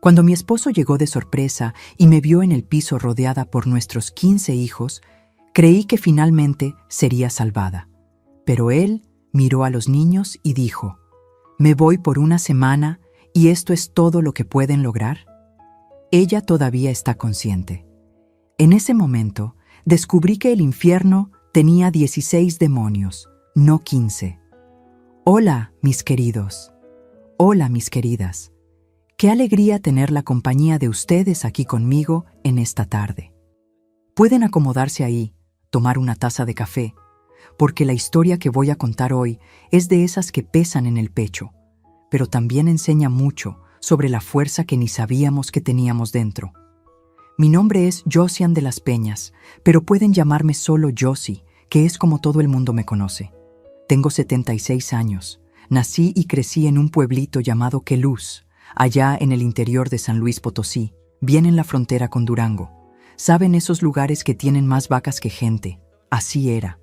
Cuando mi esposo llegó de sorpresa y me vio en el piso rodeada por nuestros 15 hijos, creí que finalmente sería salvada. Pero él miró a los niños y dijo: «Me voy por una semana y esto es todo lo que pueden lograr». Ella todavía está consciente. En ese momento, descubrí que el infierno tenía 16 demonios, no 15. Hola, mis queridos. Hola, mis queridas. Qué alegría tener la compañía de ustedes aquí conmigo en esta tarde. Pueden acomodarse ahí, tomar una taza de café, porque la historia que voy a contar hoy es de esas que pesan en el pecho, pero también enseña mucho sobre la fuerza que ni sabíamos que teníamos dentro. Mi nombre es Josian de las Peñas, pero pueden llamarme solo Josie, que es como todo el mundo me conoce. Tengo 76 años. Nací y crecí en un pueblito llamado Queluz, allá en el interior de San Luis Potosí, bien en la frontera con Durango. ¿Saben esos lugares que tienen más vacas que gente? Así era.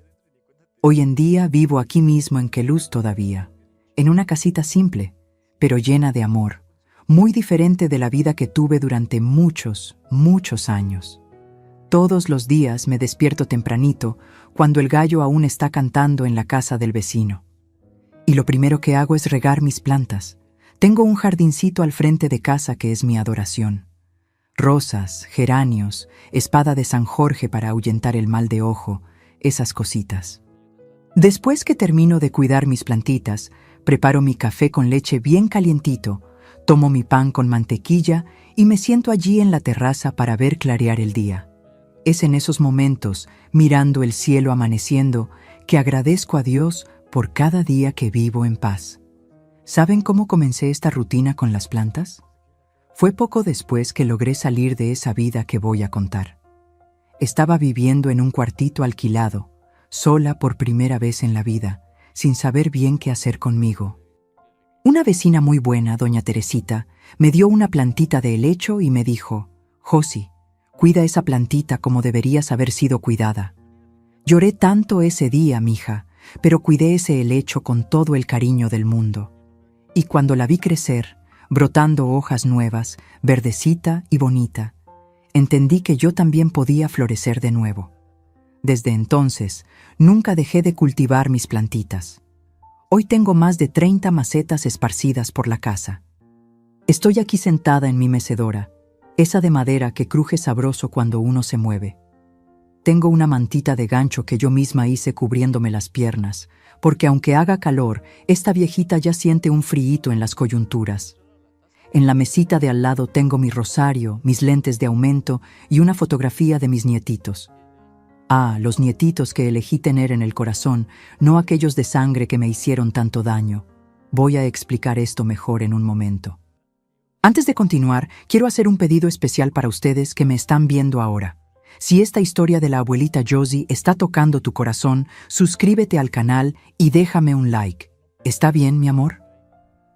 Hoy en día vivo aquí mismo en Queluz todavía, en una casita simple, pero llena de amor, muy diferente de la vida que tuve durante muchos, muchos años. Todos los días me despierto tempranito cuando el gallo aún está cantando en la casa del vecino. Y lo primero que hago es regar mis plantas. Tengo un jardincito al frente de casa que es mi adoración. Rosas, geranios, espada de San Jorge para ahuyentar el mal de ojo, esas cositas. Después que termino de cuidar mis plantitas, preparo mi café con leche bien calientito, tomo mi pan con mantequilla y me siento allí en la terraza para ver clarear el día. Es en esos momentos, mirando el cielo amaneciendo, que agradezco a Dios por cada día que vivo en paz. ¿Saben cómo comencé esta rutina con las plantas? Fue poco después que logré salir de esa vida que voy a contar. Estaba viviendo en un cuartito alquilado, sola por primera vez en la vida, sin saber bien qué hacer conmigo. Una vecina muy buena, doña Teresita, me dio una plantita de helecho y me dijo: «Josi, cuida esa plantita como deberías haber sido cuidada». Lloré tanto ese día, mija, pero cuidé ese helecho con todo el cariño del mundo. Y cuando la vi crecer, brotando hojas nuevas, verdecita y bonita, entendí que yo también podía florecer de nuevo. Desde entonces, nunca dejé de cultivar mis plantitas. Hoy tengo más de 30 macetas esparcidas por la casa. Estoy aquí sentada en mi mecedora, esa de madera que cruje sabroso cuando uno se mueve. Tengo una mantita de gancho que yo misma hice cubriéndome las piernas, porque aunque haga calor, esta viejita ya siente un fríito en las coyunturas. En la mesita de al lado tengo mi rosario, mis lentes de aumento y una fotografía de mis nietitos. Ah, los nietitos que elegí tener en el corazón, no aquellos de sangre que me hicieron tanto daño. Voy a explicar esto mejor en un momento. Antes de continuar, quiero hacer un pedido especial para ustedes que me están viendo ahora. Si esta historia de la abuelita Josie está tocando tu corazón, suscríbete al canal y déjame un like. ¿Está bien, mi amor?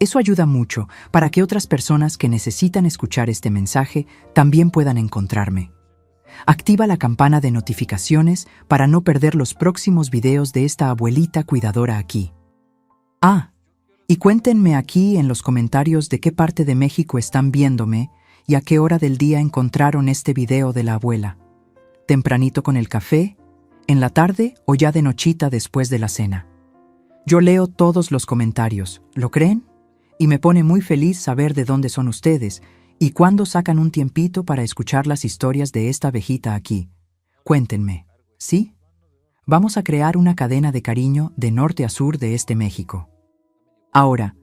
Eso ayuda mucho para que otras personas que necesitan escuchar este mensaje también puedan encontrarme. Activa la campana de notificaciones para no perder los próximos videos de esta abuelita cuidadora aquí. Ah, y cuéntenme aquí en los comentarios de qué parte de México están viéndome y a qué hora del día encontraron este video de la abuela. ¿Tempranito con el café, en la tarde o ya de nochita después de la cena? Yo leo todos los comentarios, ¿lo creen? Y me pone muy feliz saber de dónde son ustedes y cuándo sacan un tiempito para escuchar las historias de esta abejita aquí. Cuéntenme, ¿sí? Vamos a crear una cadena de cariño de norte a sur de este México. Ahora,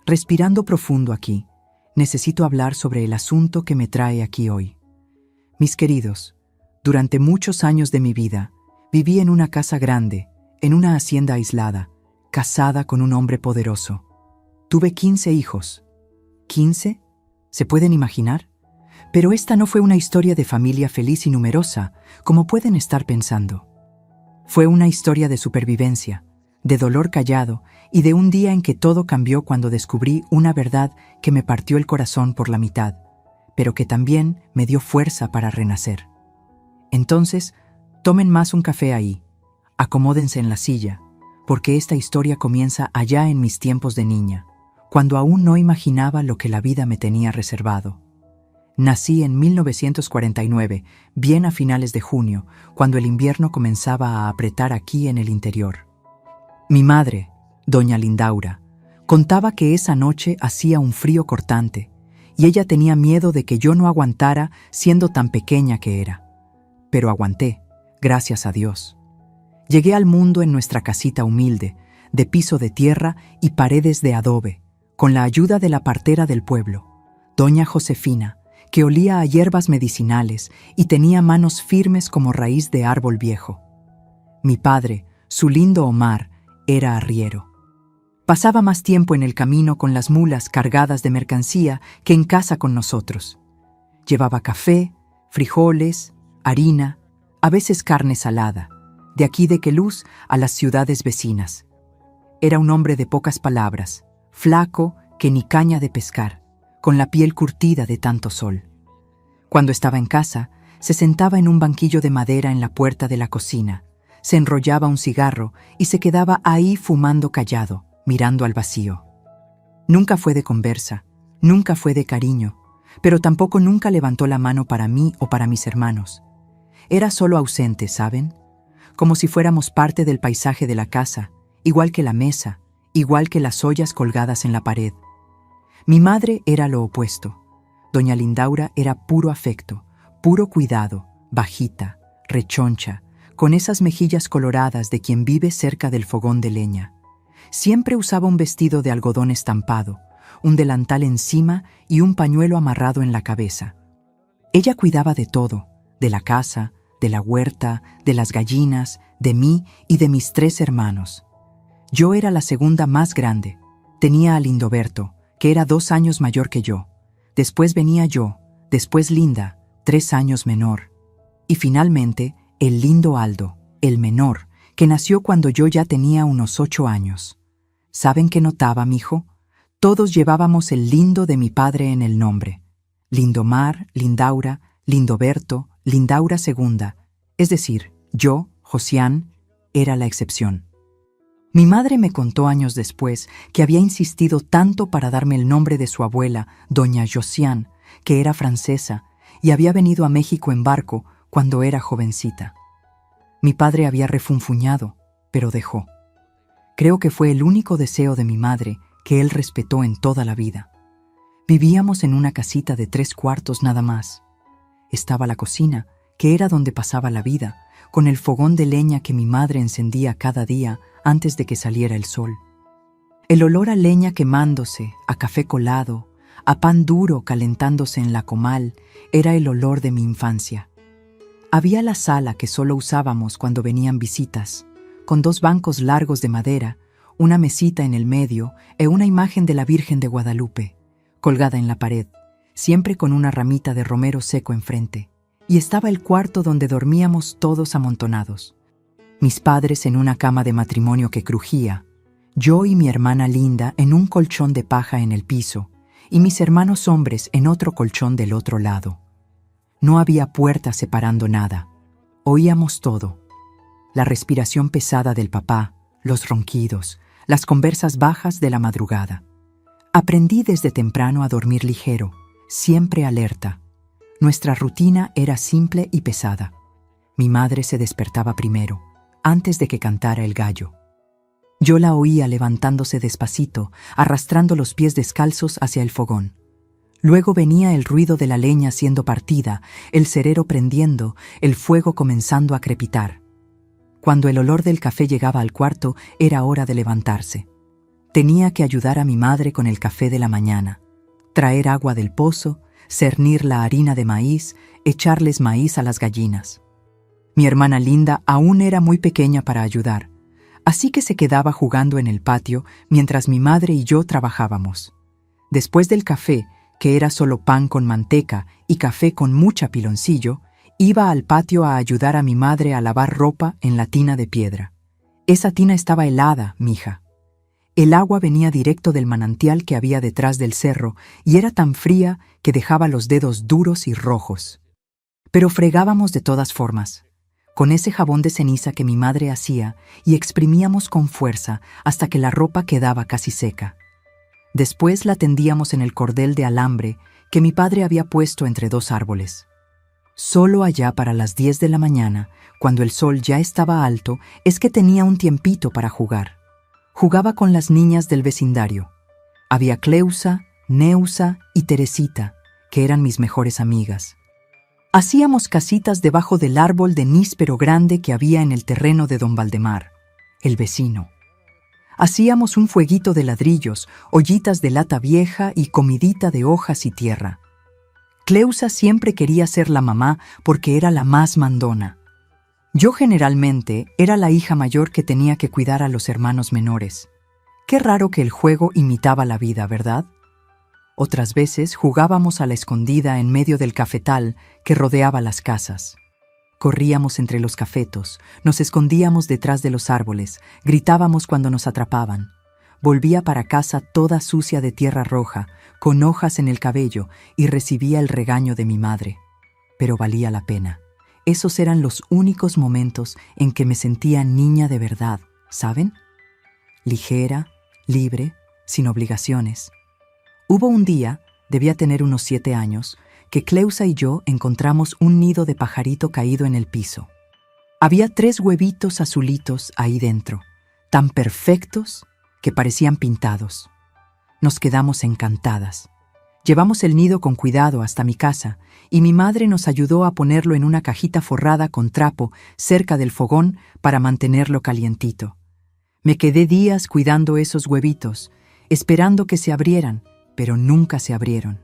respirando profundo aquí, necesito hablar sobre el asunto que me trae aquí hoy. Mis queridos, durante muchos años de mi vida, viví en una casa grande, en una hacienda aislada, casada con un hombre poderoso. Tuve 15 hijos. ¿15? ¿Se pueden imaginar? Pero esta no fue una historia de familia feliz y numerosa, como pueden estar pensando. Fue una historia de supervivencia, de dolor callado y de un día en que todo cambió cuando descubrí una verdad que me partió el corazón por la mitad, pero que también me dio fuerza para renacer. Entonces, tomen más un café ahí, acomódense en la silla, porque esta historia comienza allá en mis tiempos de niña, cuando aún no imaginaba lo que la vida me tenía reservado. Nací en 1949, bien a finales de junio, cuando el invierno comenzaba a apretar aquí en el interior. Mi madre, doña Lindaura, contaba que esa noche hacía un frío cortante, y ella tenía miedo de que yo no aguantara siendo tan pequeña que era. Pero aguanté, gracias a Dios. Llegué al mundo en nuestra casita humilde, de piso de tierra y paredes de adobe, con la ayuda de la partera del pueblo, doña Josefina, que olía a hierbas medicinales y tenía manos firmes como raíz de árbol viejo. Mi padre, su lindo Omar, era arriero. Pasaba más tiempo en el camino con las mulas cargadas de mercancía que en casa con nosotros. Llevaba café, frijoles, harina, a veces carne salada, de aquí de Queluz a las ciudades vecinas. Era un hombre de pocas palabras, flaco que ni caña de pescar, con la piel curtida de tanto sol. Cuando estaba en casa, se sentaba en un banquillo de madera en la puerta de la cocina, se enrollaba un cigarro y se quedaba ahí fumando callado, mirando al vacío. Nunca fue de conversa, nunca fue de cariño, pero tampoco nunca levantó la mano para mí o para mis hermanos. Era solo ausente, ¿saben? Como si fuéramos parte del paisaje de la casa, igual que la mesa, igual que las ollas colgadas en la pared. Mi madre era lo opuesto. Doña Lindaura era puro afecto, puro cuidado, bajita, rechoncha, con esas mejillas coloradas de quien vive cerca del fogón de leña. Siempre usaba un vestido de algodón estampado, un delantal encima y un pañuelo amarrado en la cabeza. Ella cuidaba de todo, de la casa, de la huerta, de las gallinas, de mí y de mis 3 hermanos. Yo era la segunda más grande. Tenía a Lindoberto, que era 2 años mayor que yo. Después venía yo, después Linda, 3 años menor. Y finalmente, el lindo Aldo, el menor, que nació cuando yo ya tenía unos 8 años. ¿Saben qué notaba, mijo? Todos llevábamos el lindo de mi padre en el nombre. Lindomar, Lindaura, Lindoberto, Lindaura segunda. Es decir, yo, Josián, era la excepción. Mi madre me contó años después que había insistido tanto para darme el nombre de su abuela, doña Josiane, que era francesa, y había venido a México en barco cuando era jovencita. Mi padre había refunfuñado, pero dejó. Creo que fue el único deseo de mi madre que él respetó en toda la vida. Vivíamos en una casita de 3 cuartos nada más. Estaba la cocina, que era donde pasaba la vida, con el fogón de leña que mi madre encendía cada día antes de que saliera el sol. El olor a leña quemándose, a café colado, a pan duro calentándose en la comal, era el olor de mi infancia. Había la sala que solo usábamos cuando venían visitas, con 2 bancos largos de madera, una mesita en el medio e una imagen de la Virgen de Guadalupe, colgada en la pared, siempre con una ramita de romero seco enfrente. Y estaba el cuarto donde dormíamos todos amontonados. Mis padres en una cama de matrimonio que crujía, yo y mi hermana Linda en un colchón de paja en el piso, y mis hermanos hombres en otro colchón del otro lado. No había puerta separando nada. Oíamos todo. La respiración pesada del papá, los ronquidos, las conversas bajas de la madrugada. Aprendí desde temprano a dormir ligero, siempre alerta. Nuestra rutina era simple y pesada. Mi madre se despertaba primero, antes de que cantara el gallo. Yo la oía levantándose despacito, arrastrando los pies descalzos hacia el fogón. Luego venía el ruido de la leña siendo partida, el cerero prendiendo, el fuego comenzando a crepitar. Cuando el olor del café llegaba al cuarto, era hora de levantarse. Tenía que ayudar a mi madre con el café de la mañana, traer agua del pozo, cernir la harina de maíz, echarles maíz a las gallinas. Mi hermana Linda aún era muy pequeña para ayudar, así que se quedaba jugando en el patio mientras mi madre y yo trabajábamos. Después del café, que era solo pan con manteca y café con mucha piloncillo, iba al patio a ayudar a mi madre a lavar ropa en la tina de piedra. Esa tina estaba helada, mija. El agua venía directo del manantial que había detrás del cerro y era tan fría que dejaba los dedos duros y rojos. Pero fregábamos de todas formas, con ese jabón de ceniza que mi madre hacía, y exprimíamos con fuerza hasta que la ropa quedaba casi seca. Después la tendíamos en el cordel de alambre que mi padre había puesto entre dos árboles. Solo allá para las 10 de la mañana, cuando el sol ya estaba alto, es que tenía un tiempito para jugar. Jugaba con las niñas del vecindario. Había Cleusa, Neusa y Teresita, que eran mis mejores amigas. Hacíamos casitas debajo del árbol de níspero grande que había en el terreno de don Valdemar, el vecino. Hacíamos un fueguito de ladrillos, ollitas de lata vieja y comidita de hojas y tierra. Cleusa siempre quería ser la mamá porque era la más mandona. Yo generalmente era la hija mayor que tenía que cuidar a los hermanos menores. Qué raro que el juego imitaba la vida, ¿verdad? Otras veces jugábamos a la escondida en medio del cafetal que rodeaba las casas. Corríamos entre los cafetos, nos escondíamos detrás de los árboles, gritábamos cuando nos atrapaban. Volvía para casa toda sucia de tierra roja, con hojas en el cabello, y recibía el regaño de mi madre. Pero valía la pena. Esos eran los únicos momentos en que me sentía niña de verdad, ¿saben? Ligera, libre, sin obligaciones. Hubo un día, debía tener unos 7 años, que Cleusa y yo encontramos un nido de pajarito caído en el piso. Había 3 huevitos azulitos ahí dentro, tan perfectos que parecían pintados. Nos quedamos encantadas. Llevamos el nido con cuidado hasta mi casa y mi madre nos ayudó a ponerlo en una cajita forrada con trapo cerca del fogón para mantenerlo calientito. Me quedé días cuidando esos huevitos, esperando que se abrieran, pero nunca se abrieron.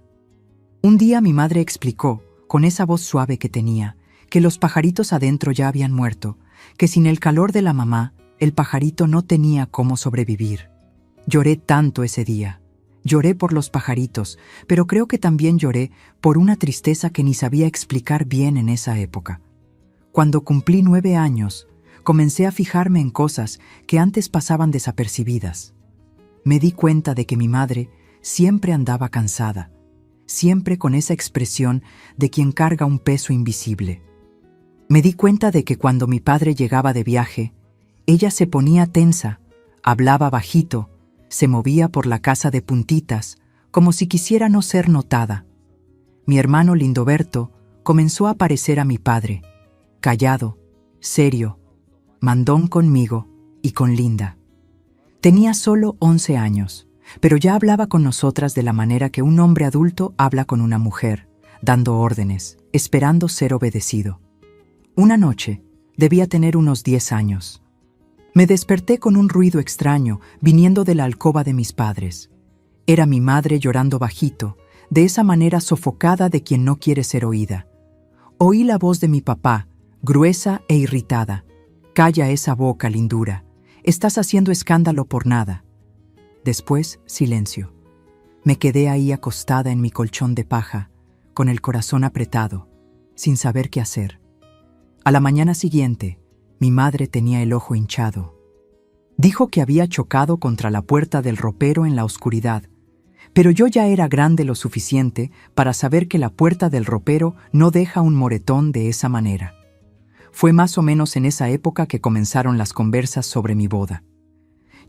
Un día mi madre explicó, con esa voz suave que tenía, que los pajaritos adentro ya habían muerto, que sin el calor de la mamá, el pajarito no tenía cómo sobrevivir. Lloré tanto ese día. Lloré por los pajaritos, pero creo que también lloré por una tristeza que ni sabía explicar bien en esa época. Cuando cumplí 9 años, comencé a fijarme en cosas que antes pasaban desapercibidas. Me di cuenta de que mi madre siempre andaba cansada, siempre con esa expresión de quien carga un peso invisible. Me di cuenta de que cuando mi padre llegaba de viaje, ella se ponía tensa, hablaba bajito, se movía por la casa de puntitas, como si quisiera no ser notada. Mi hermano Lindoberto comenzó a parecer a mi padre, callado, serio, mandón conmigo y con Linda. Tenía solo 11 años, pero ya hablaba con nosotras de la manera que un hombre adulto habla con una mujer, dando órdenes, esperando ser obedecido. Una noche, debía tener unos 10 años. Me desperté con un ruido extraño viniendo de la alcoba de mis padres. Era mi madre llorando bajito, de esa manera sofocada de quien no quiere ser oída. Oí la voz de mi papá, gruesa e irritada. «Calla esa boca, lindura. Estás haciendo escándalo por nada». Después, silencio. Me quedé ahí acostada en mi colchón de paja, con el corazón apretado, sin saber qué hacer. A la mañana siguiente, mi madre tenía el ojo hinchado. Dijo que había chocado contra la puerta del ropero en la oscuridad, pero yo ya era grande lo suficiente para saber que la puerta del ropero no deja un moretón de esa manera. Fue más o menos en esa época que comenzaron las conversas sobre mi boda.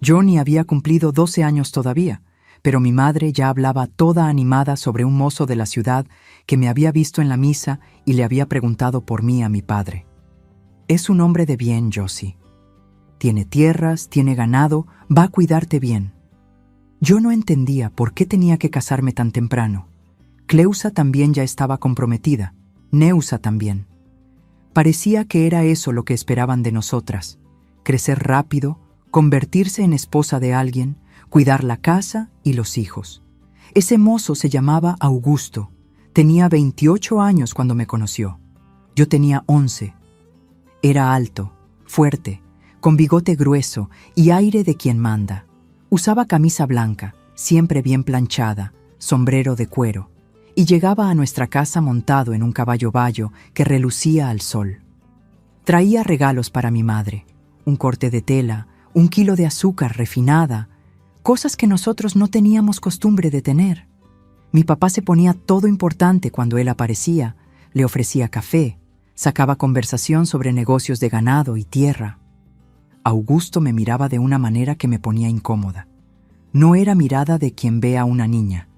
Yo ni había cumplido 12 años todavía, pero mi madre ya hablaba toda animada sobre un mozo de la ciudad que me había visto en la misa y le había preguntado por mí a mi padre. «Es un hombre de bien, Josie. Tiene tierras, tiene ganado, va a cuidarte bien». Yo no entendía por qué tenía que casarme tan temprano. Cleusa también ya estaba comprometida, Neusa también. Parecía que era eso lo que esperaban de nosotras: crecer rápido, convertirse en esposa de alguien, cuidar la casa y los hijos. Ese mozo se llamaba Augusto. Tenía 28 años cuando me conoció. Yo tenía 11. Era alto, fuerte, con bigote grueso y aire de quien manda. Usaba camisa blanca, siempre bien planchada, sombrero de cuero, y llegaba a nuestra casa montado en un caballo bayo que relucía al sol. Traía regalos para mi madre, un corte de tela, 1 kilo de azúcar refinada, cosas que nosotros no teníamos costumbre de tener. Mi papá se ponía todo importante cuando él aparecía, le ofrecía café, sacaba conversación sobre negocios de ganado y tierra. Augusto me miraba de una manera que me ponía incómoda. No era mirada de quien ve a una niña,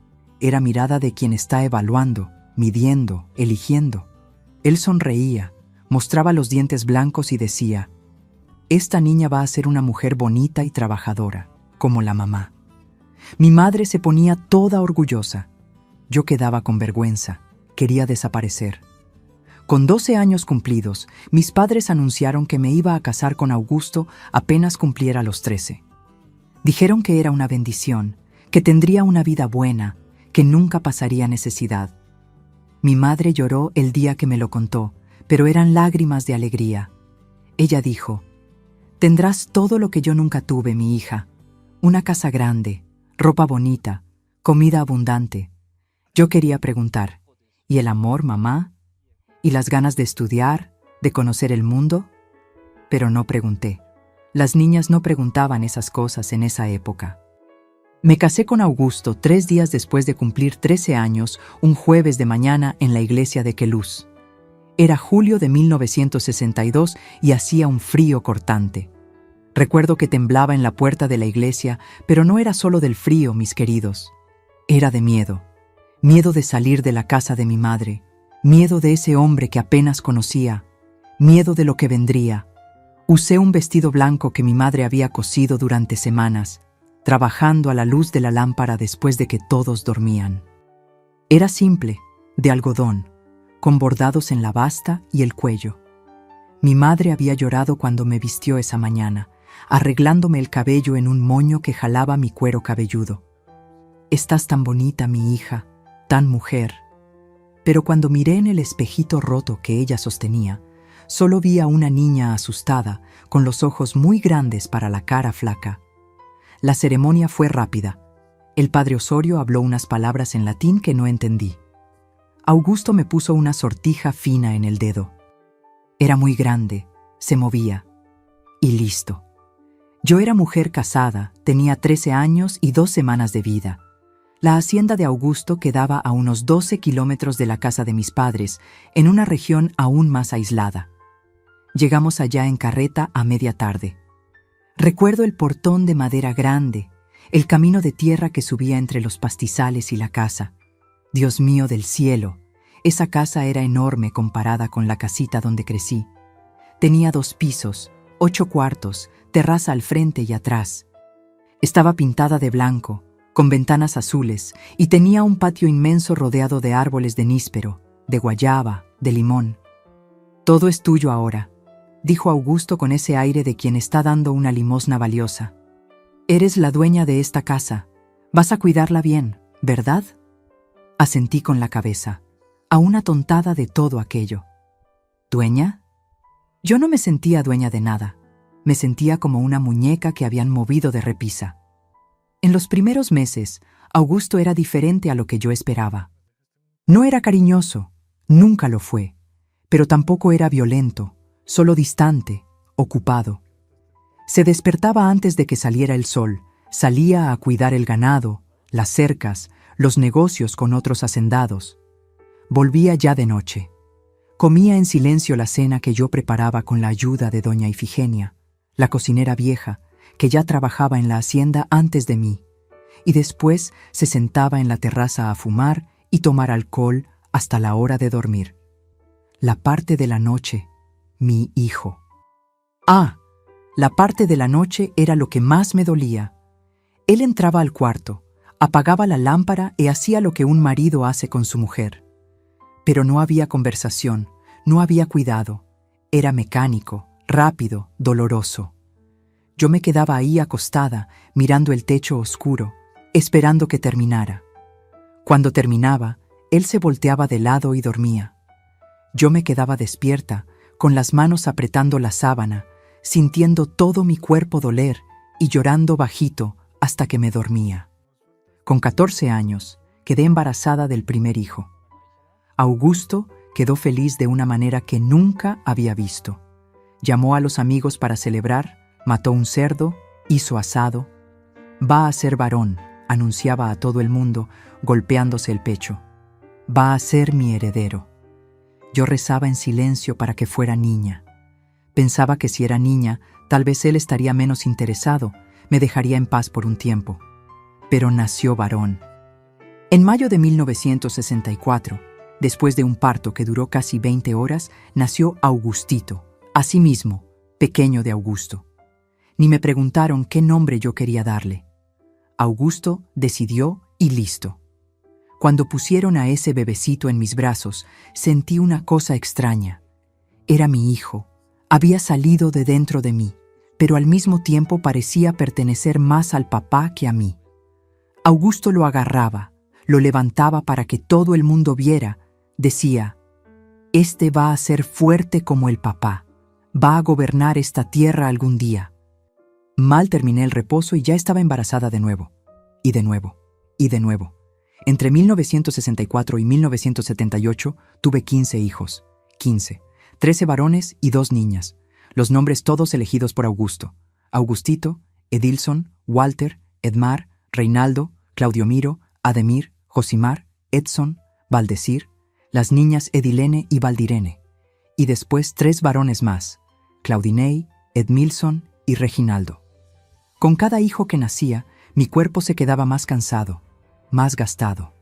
Era mirada de quien está evaluando, midiendo, eligiendo. Él sonreía, mostraba los dientes blancos y decía: «Esta niña va a ser una mujer bonita y trabajadora, como la mamá». Mi madre se ponía toda orgullosa. Yo quedaba con vergüenza, quería desaparecer. Con 12 años cumplidos, mis padres anunciaron que me iba a casar con Augusto apenas cumpliera los 13. Dijeron que era una bendición, que tendría una vida buena, que nunca pasaría necesidad. Mi madre lloró el día que me lo contó, pero eran lágrimas de alegría. Ella dijo: «Tendrás todo lo que yo nunca tuve, mi hija. Una casa grande, ropa bonita, comida abundante». Yo quería preguntar: ¿y el amor, mamá? ¿Y las ganas de estudiar, de conocer el mundo? Pero no pregunté. Las niñas no preguntaban esas cosas en esa época. Me casé con Augusto 3 días después de cumplir 13 años, un jueves de mañana en la iglesia de Queluz. Era julio de 1962 y hacía un frío cortante. Recuerdo que temblaba en la puerta de la iglesia, pero no era solo del frío, mis queridos. Era de miedo. Miedo de salir de la casa de mi madre. Miedo de ese hombre que apenas conocía. Miedo de lo que vendría. Usé un vestido blanco que mi madre había cosido durante semanas, trabajando a la luz de la lámpara después de que todos dormían. Era simple, de algodón, con bordados en la basta y el cuello. Mi madre había llorado cuando me vistió esa mañana, arreglándome el cabello en un moño que jalaba mi cuero cabelludo. «Estás tan bonita, mi hija, tan mujer». Pero cuando miré en el espejito roto que ella sostenía, solo vi a una niña asustada, con los ojos muy grandes para la cara flaca. La ceremonia fue rápida. El padre Osorio habló unas palabras en latín que no entendí. Augusto me puso una sortija fina en el dedo. Era muy grande, se movía. Y listo. Yo era mujer casada, tenía 13 años y 2 semanas de vida. La hacienda de Augusto quedaba a unos 12 kilómetros de la casa de mis padres, en una región aún más aislada. Llegamos allá en carreta a media tarde. Recuerdo el portón de madera grande, el camino de tierra que subía entre los pastizales y la casa. Dios mío del cielo, esa casa era enorme comparada con la casita donde crecí. Tenía 2 pisos, 8 cuartos, terraza al frente y atrás. Estaba pintada de blanco, con ventanas azules, y tenía un patio inmenso rodeado de árboles de níspero, de guayaba, de limón. «Todo es tuyo ahora», dijo Augusto con ese aire de quien está dando una limosna valiosa. «Eres la dueña de esta casa. Vas a cuidarla bien, ¿verdad?» Asentí con la cabeza, aún atontada de todo aquello. ¿Dueña? Yo no me sentía dueña de nada. Me sentía como una muñeca que habían movido de repisa. En los primeros meses, Augusto era diferente a lo que yo esperaba. No era cariñoso, nunca lo fue, pero tampoco era violento, solo distante, ocupado. Se despertaba antes de que saliera el sol, salía a cuidar el ganado, las cercas, los negocios con otros hacendados. Volvía ya de noche. Comía en silencio la cena que yo preparaba con la ayuda de doña Ifigenia, la cocinera vieja, que ya trabajaba en la hacienda antes de mí, y después se sentaba en la terraza a fumar y tomar alcohol hasta la hora de dormir. La parte de la noche, mi hijo. La parte de la noche era lo que más me dolía. Él entraba al cuarto, apagaba la lámpara y hacía lo que un marido hace con su mujer. Pero no había conversación, no había cuidado. Era mecánico, rápido, doloroso. Yo me quedaba ahí acostada, mirando el techo oscuro, esperando que terminara. Cuando terminaba, él se volteaba de lado y dormía. Yo me quedaba despierta, con las manos apretando la sábana, sintiendo todo mi cuerpo doler y llorando bajito hasta que me dormía. Con 14 años, quedé embarazada del primer hijo. Augusto quedó feliz de una manera que nunca había visto. Llamó a los amigos para celebrar, mató un cerdo, hizo asado. «Va a ser varón», anunciaba a todo el mundo, golpeándose el pecho. «Va a ser mi heredero». Yo rezaba en silencio para que fuera niña. Pensaba que si era niña, tal vez él estaría menos interesado, me dejaría en paz por un tiempo. Pero nació varón. En mayo de 1964, después de un parto que duró casi 20 horas, nació Augustito, asimismo, pequeño de Augusto. Ni me preguntaron qué nombre yo quería darle. Augusto decidió y listo. Cuando pusieron a ese bebecito en mis brazos, sentí una cosa extraña. Era mi hijo, había salido de dentro de mí, pero al mismo tiempo parecía pertenecer más al papá que a mí. Augusto lo agarraba, lo levantaba para que todo el mundo viera. Decía, «Este va a ser fuerte como el papá, va a gobernar esta tierra algún día». Mal terminé el reposo y ya estaba embarazada de nuevo, y de nuevo, y de nuevo. Entre 1964 y 1978 tuve 15 hijos, 15, 13 varones y 2 niñas, los nombres todos elegidos por Augusto: Augustito, Edilson, Walter, Edmar, Reinaldo, Claudiomiro, Ademir, Josimar, Edson, Valdecir, las niñas Edilene y Valdirene, y después 3 varones más, Claudinei, Edmilson y Reginaldo. Con cada hijo que nacía, mi cuerpo se quedaba más cansado, más gastado.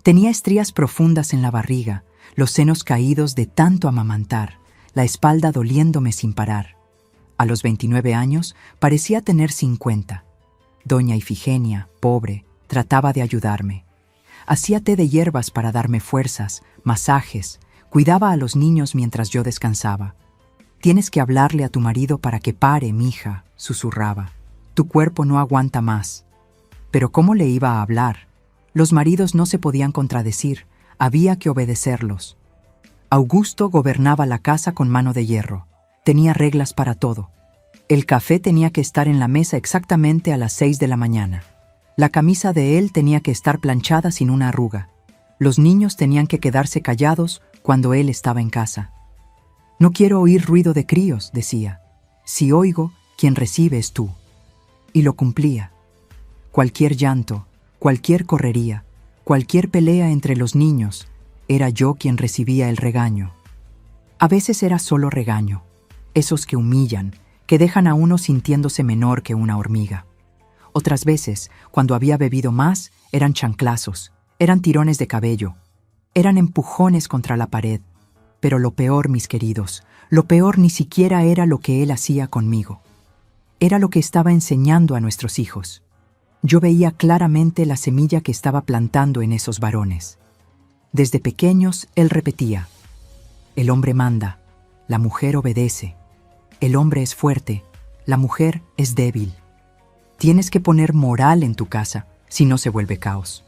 Tenía estrías profundas en la barriga, los senos caídos de tanto amamantar, la espalda doliéndome sin parar. A los 29 años parecía tener 50. Doña Ifigenia, pobre, trataba de ayudarme. Hacía té de hierbas para darme fuerzas, masajes, cuidaba a los niños mientras yo descansaba. «Tienes que hablarle a tu marido para que pare, mija», susurraba. «Tu cuerpo no aguanta más». Pero ¿cómo le iba a hablar? Los maridos no se podían contradecir, había que obedecerlos. Augusto gobernaba la casa con mano de hierro. Tenía reglas para todo. El café tenía que estar en la mesa exactamente a las 6 de la mañana. La camisa de él tenía que estar planchada sin una arruga. Los niños tenían que quedarse callados cuando él estaba en casa. «No quiero oír ruido de críos», decía. «Si oigo, quien recibe es tú». Y lo cumplía. Cualquier llanto, cualquier correría, cualquier pelea entre los niños, era yo quien recibía el regaño. A veces era solo regaño, esos que humillan, que dejan a uno sintiéndose menor que una hormiga. Otras veces, cuando había bebido más, eran chanclazos, eran tirones de cabello, eran empujones contra la pared. Pero lo peor, mis queridos, lo peor ni siquiera era lo que él hacía conmigo. Era lo que estaba enseñando a nuestros hijos. Yo veía claramente la semilla que estaba plantando en esos varones. Desde pequeños él repetía: «El hombre manda, la mujer obedece. El hombre es fuerte, la mujer es débil. Tienes que poner moral en tu casa, si no se vuelve caos».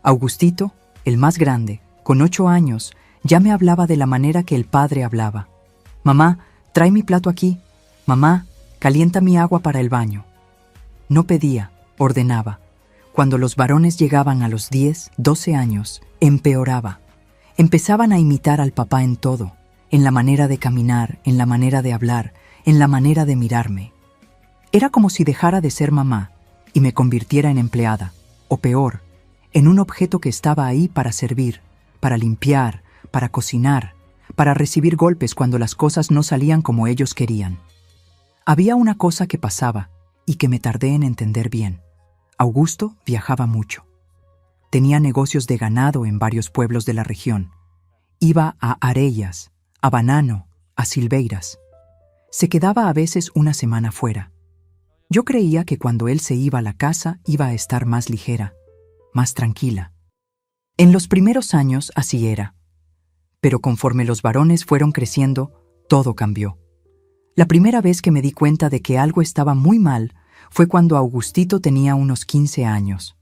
Augustito, el más grande, con 8 años, ya me hablaba de la manera que el padre hablaba. «Mamá, trae mi plato aquí. Mamá, calienta mi agua para el baño». No pedía, ordenaba. Cuando los varones llegaban a los 10, 12 años, empeoraba. Empezaban a imitar al papá en todo, en la manera de caminar, en la manera de hablar, en la manera de mirarme. Era como si dejara de ser mamá y me convirtiera en empleada, o peor, en un objeto que estaba ahí para servir, para limpiar, para cocinar, para recibir golpes cuando las cosas no salían como ellos querían. Había una cosa que pasaba y que me tardé en entender bien. Augusto viajaba mucho. Tenía negocios de ganado en varios pueblos de la región. Iba a Arellas, a Banano, a Silveiras. Se quedaba a veces una semana fuera. Yo creía que cuando él se iba a la casa iba a estar más ligera, más tranquila. En los primeros años así era. Pero conforme los varones fueron creciendo, todo cambió. La primera vez que me di cuenta de que algo estaba muy mal fue cuando Augustito tenía unos 15 años.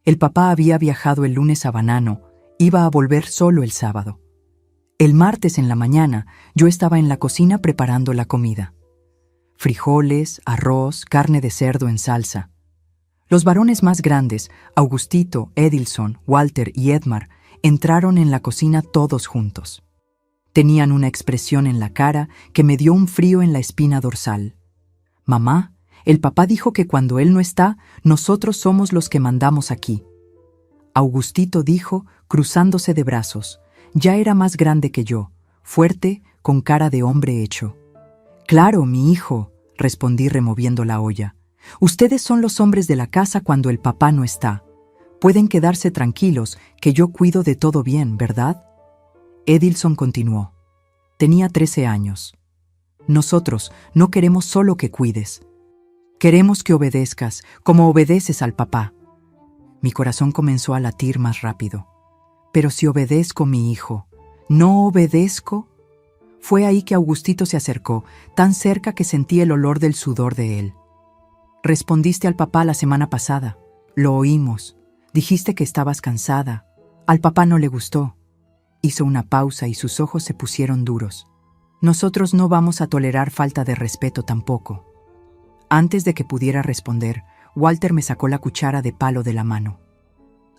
El papá había viajado el lunes a Banano, iba a volver solo el sábado. El martes en la mañana yo estaba en la cocina preparando la comida. Frijoles, arroz, carne de cerdo en salsa. Los varones más grandes, Augustito, Edilson, Walter y Edmar, entraron en la cocina todos juntos. Tenían una expresión en la cara que me dio un frío en la espina dorsal. «Mamá, el papá dijo que cuando él no está, nosotros somos los que mandamos aquí». Augustito dijo, cruzándose de brazos. Ya era más grande que yo, fuerte, con cara de hombre hecho. «Claro, mi hijo», respondí removiendo la olla. «Ustedes son los hombres de la casa cuando el papá no está. Pueden quedarse tranquilos que yo cuido de todo bien, ¿verdad? Edilson continuó. Tenía 13 años. Nosotros no queremos solo que cuides. Queremos que obedezcas, como obedeces al papá. Mi corazón comenzó a latir más rápido. Pero si obedezco, mi hijo, ¿no obedezco? Fue ahí que Augustito se acercó, tan cerca que sentí el olor del sudor de él. Respondiste al papá la semana pasada. Lo oímos. Dijiste que estabas cansada. Al papá no le gustó. Hizo una pausa y sus ojos se pusieron duros. Nosotros no vamos a tolerar falta de respeto tampoco. Antes de que pudiera responder, Walter me sacó la cuchara de palo de la mano.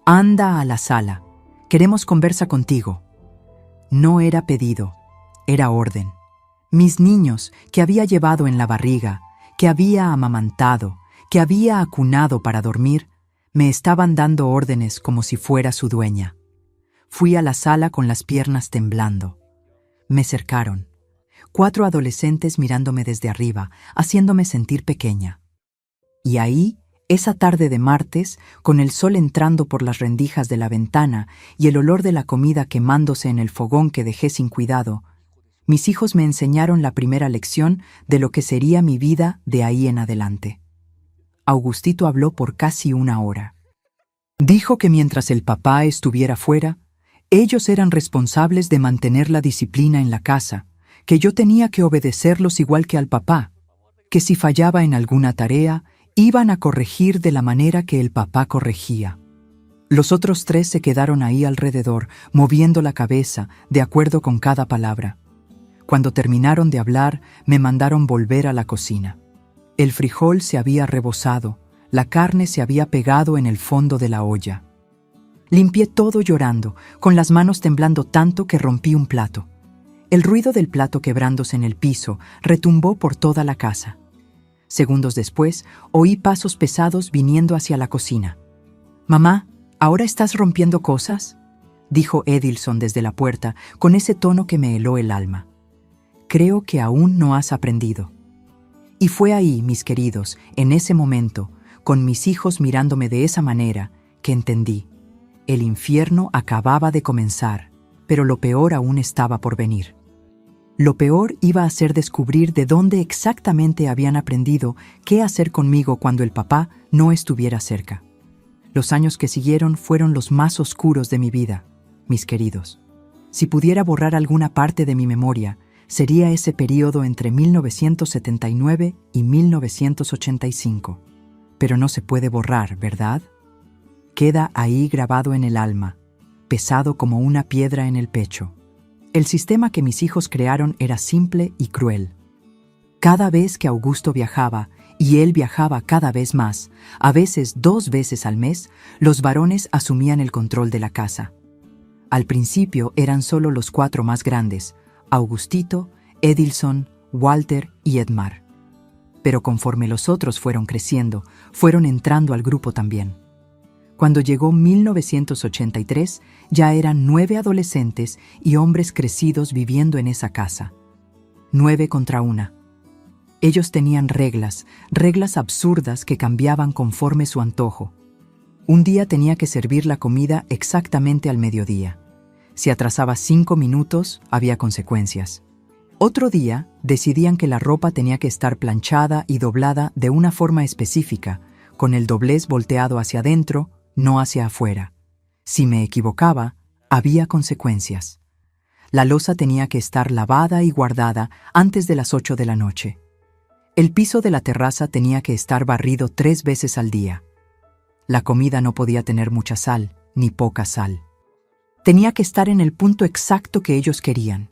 Anda a la sala. Queremos conversa contigo. No era pedido, era orden. Mis niños, que había llevado en la barriga, que había amamantado, que había acunado para dormir, me estaban dando órdenes como si fuera su dueña. Fui a la sala con las piernas temblando. Me cercaron. 4 adolescentes mirándome desde arriba, haciéndome sentir pequeña. Y ahí, esa tarde de martes, con el sol entrando por las rendijas de la ventana y el olor de la comida quemándose en el fogón que dejé sin cuidado, mis hijos me enseñaron la primera lección de lo que sería mi vida de ahí en adelante. Augustito habló por casi 1 hora. Dijo que mientras el papá estuviera fuera, ellos eran responsables de mantener la disciplina en la casa, que yo tenía que obedecerlos igual que al papá, que si fallaba en alguna tarea, iban a corregir de la manera que el papá corregía. Los otros 3 se quedaron ahí alrededor, moviendo la cabeza, de acuerdo con cada palabra. Cuando terminaron de hablar, me mandaron volver a la cocina. El frijol se había rebosado, la carne se había pegado en el fondo de la olla. Limpié todo llorando, con las manos temblando tanto que rompí un plato. El ruido del plato quebrándose en el piso retumbó por toda la casa. Segundos después, oí pasos pesados viniendo hacia la cocina. «Mamá, ¿ahora estás rompiendo cosas?», dijo Edilson desde la puerta, con ese tono que me heló el alma. «Creo que aún no has aprendido». Y fue ahí, mis queridos, en ese momento, con mis hijos mirándome de esa manera, que entendí. El infierno acababa de comenzar, pero lo peor aún estaba por venir. Lo peor iba a ser descubrir de dónde exactamente habían aprendido qué hacer conmigo cuando el papá no estuviera cerca. Los años que siguieron fueron los más oscuros de mi vida, mis queridos. Si pudiera borrar alguna parte de mi memoria, sería ese periodo entre 1979 y 1985. Pero no se puede borrar, ¿verdad? Queda ahí grabado en el alma, pesado como una piedra en el pecho. El sistema que mis hijos crearon era simple y cruel. Cada vez que Augusto viajaba, y él viajaba cada vez más, a veces 2 veces al mes, los varones asumían el control de la casa. Al principio eran solo los 4 más grandes, Augustito, Edilson, Walter y Edmar. Pero conforme los otros fueron creciendo, fueron entrando al grupo también. Cuando llegó 1983, ya eran 9 adolescentes y hombres crecidos viviendo en esa casa. 9 contra 1. Ellos tenían reglas absurdas que cambiaban conforme su antojo. Un día tenía que servir la comida exactamente al mediodía. Si atrasaba 5 minutos, había consecuencias. Otro día, decidían que la ropa tenía que estar planchada y doblada de una forma específica, con el doblez volteado hacia adentro, no hacia afuera. Si me equivocaba, había consecuencias. La loza tenía que estar lavada y guardada antes de las 8 de la noche. El piso de la terraza tenía que estar barrido 3 veces al día. La comida no podía tener mucha sal, ni poca sal. Tenía que estar en el punto exacto que ellos querían.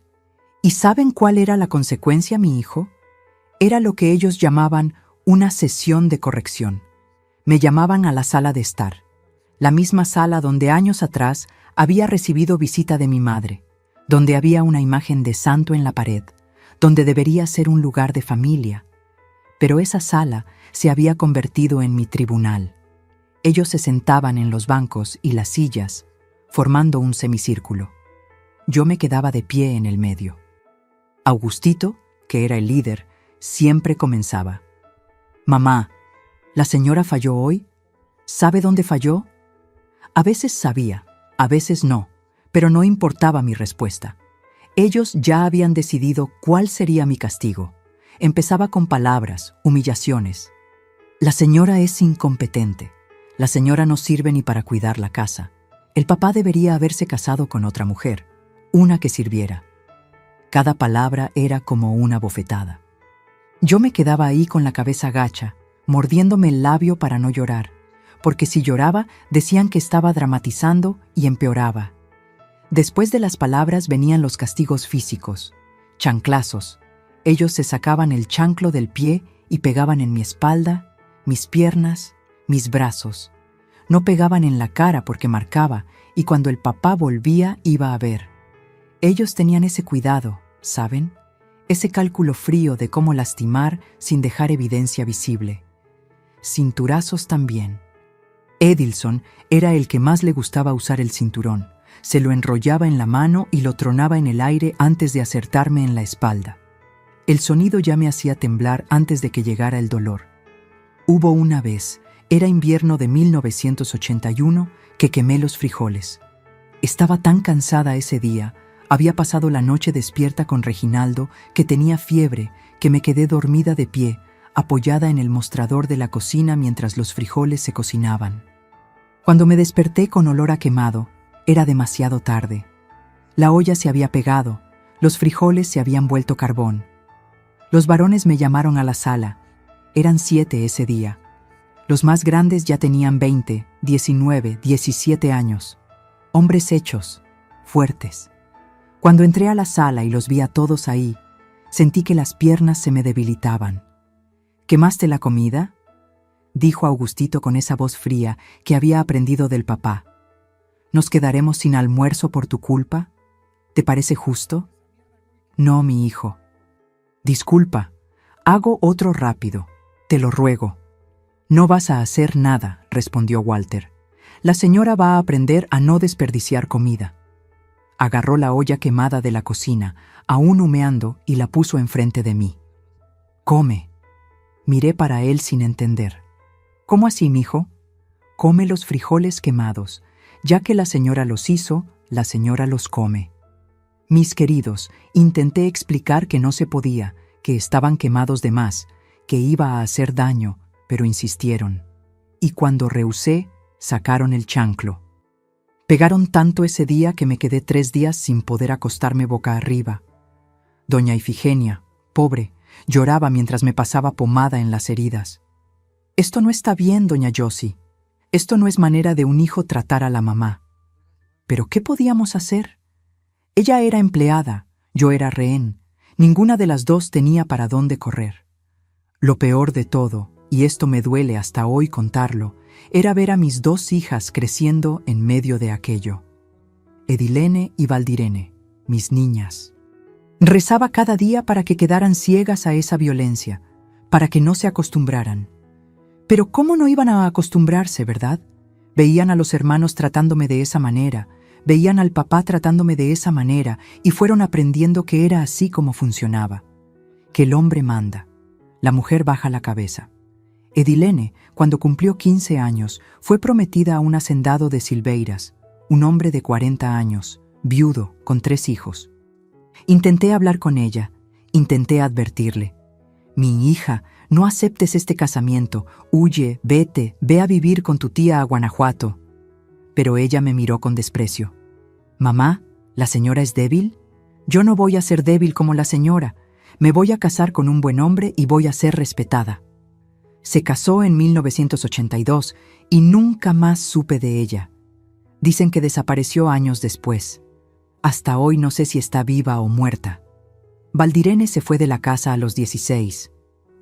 ¿Y saben cuál era la consecuencia, mi hijo? Era lo que ellos llamaban una sesión de corrección. Me llamaban a la sala de estar, la misma sala donde años atrás había recibido visita de mi madre, donde había una imagen de santo en la pared, donde debería ser un lugar de familia. Pero esa sala se había convertido en mi tribunal. Ellos se sentaban en los bancos y las sillas, formando un semicírculo. Yo me quedaba de pie en el medio. Augustito, que era el líder, siempre comenzaba. «Mamá, ¿la señora falló hoy? ¿Sabe dónde falló? A veces sabía, a veces no, pero no importaba mi respuesta. Ellos ya habían decidido cuál sería mi castigo. Empezaba con palabras, humillaciones. La señora es incompetente. La señora no sirve ni para cuidar la casa. El papá debería haberse casado con otra mujer, una que sirviera. Cada palabra era como una bofetada. Yo me quedaba ahí con la cabeza gacha, mordiéndome el labio para no llorar, porque si lloraba decían que estaba dramatizando y empeoraba. Después de las palabras venían los castigos físicos, chanclazos. Ellos se sacaban el chanclo del pie y pegaban en mi espalda, mis piernas, mis brazos. No pegaban en la cara porque marcaba, y cuando el papá volvía iba a ver. Ellos tenían ese cuidado, ¿saben? Ese cálculo frío de cómo lastimar sin dejar evidencia visible. Cinturazos también. Edilson era el que más le gustaba usar el cinturón. Se lo enrollaba en la mano y lo tronaba en el aire antes de acertarme en la espalda. El sonido ya me hacía temblar antes de que llegara el dolor. Hubo una vez, era invierno de 1981, que quemé los frijoles. Estaba tan cansada ese día, había pasado la noche despierta con Reginaldo, que tenía fiebre, que me quedé dormida de pie, apoyada en el mostrador de la cocina mientras los frijoles se cocinaban. Cuando me desperté con olor a quemado, era demasiado tarde. La olla se había pegado, los frijoles se habían vuelto carbón. Los varones me llamaron a la sala. Eran 7 ese día. Los más grandes ya tenían 20, 19, 17 años. Hombres hechos, fuertes. Cuando entré a la sala y los vi a todos ahí, sentí que las piernas se me debilitaban. ¿Quemaste la comida?, dijo Augustito con esa voz fría que había aprendido del papá. ¿Nos quedaremos sin almuerzo por tu culpa? ¿Te parece justo? No, mi hijo. Disculpa, hago otro rápido, te lo ruego. No vas a hacer nada, respondió Walter. La señora va a aprender a no desperdiciar comida. Agarró la olla quemada de la cocina, aún humeando, y la puso enfrente de mí. Come. Miré para él sin entender. ¿Cómo así, mijo? Come los frijoles quemados. Ya que la señora los hizo, la señora los come. Mis queridos, intenté explicar que no se podía, que estaban quemados de más, que iba a hacer daño, pero insistieron. Y cuando rehusé, sacaron el chanclo. Pegaron tanto ese día que me quedé 3 días sin poder acostarme boca arriba. Doña Ifigenia, pobre, lloraba mientras me pasaba pomada en las heridas. Esto no está bien, doña Josie. Esto no es manera de un hijo tratar a la mamá. ¿Pero qué podíamos hacer? Ella era empleada, yo era rehén. Ninguna de las dos tenía para dónde correr. Lo peor de todo, y esto me duele hasta hoy contarlo, era ver a mis 2 hijas creciendo en medio de aquello. Edilene y Valdirene, mis niñas. Rezaba cada día para que quedaran ciegas a esa violencia, para que no se acostumbraran. Pero ¿cómo no iban a acostumbrarse, verdad? Veían a los hermanos tratándome de esa manera, veían al papá tratándome de esa manera y fueron aprendiendo que era así como funcionaba. Que el hombre manda, la mujer baja la cabeza. Edilene, cuando cumplió 15 años, fue prometida a un hacendado de Silveiras, un hombre de 40 años, viudo, con 3 hijos. Intenté hablar con ella, intenté advertirle. Mi hija, no aceptes este casamiento, huye, vete, ve a vivir con tu tía a Guanajuato. Pero ella me miró con desprecio. Mamá, ¿la señora es débil? Yo no voy a ser débil como la señora. Me voy a casar con un buen hombre y voy a ser respetada. Se casó en 1982 y nunca más supe de ella. Dicen que desapareció años después. Hasta hoy no sé si está viva o muerta. Valdirene se fue de la casa a los 16.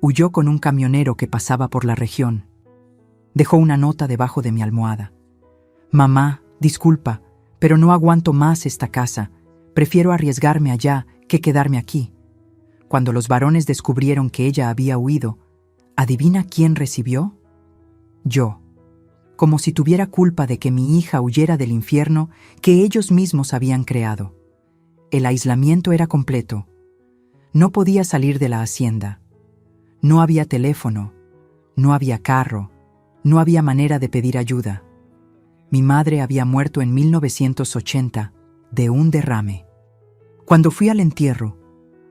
Huyó con un camionero que pasaba por la región. Dejó una nota debajo de mi almohada. Mamá, disculpa, pero no aguanto más esta casa. Prefiero arriesgarme allá que quedarme aquí. Cuando los varones descubrieron que ella había huido, ¿adivina quién recibió? Yo. Como si tuviera culpa de que mi hija huyera del infierno que ellos mismos habían creado. El aislamiento era completo. No podía salir de la hacienda. No había teléfono, no había carro, no había manera de pedir ayuda. Mi madre había muerto en 1980 de un derrame. Cuando fui al entierro,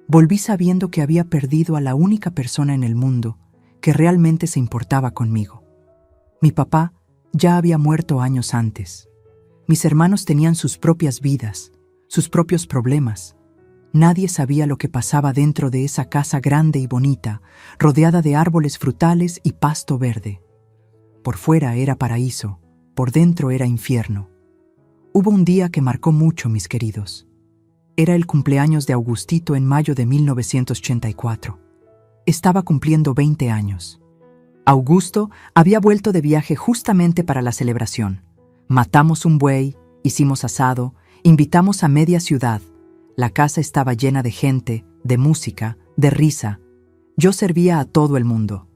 volví sabiendo que había perdido a la única persona en el mundo que realmente se importaba conmigo. Mi papá ya había muerto años antes. Mis hermanos tenían sus propias vidas, sus propios problemas. Nadie sabía lo que pasaba dentro de esa casa grande y bonita, rodeada de árboles frutales y pasto verde. Por fuera era paraíso, por dentro era infierno. Hubo un día que marcó mucho, mis queridos. Era el cumpleaños de Augustito en mayo de 1984. Estaba cumpliendo 20 años. Augusto había vuelto de viaje justamente para la celebración. Matamos un buey, hicimos asado, invitamos a media ciudad. La casa estaba llena de gente, de música, de risa. Yo servía a todo el mundo.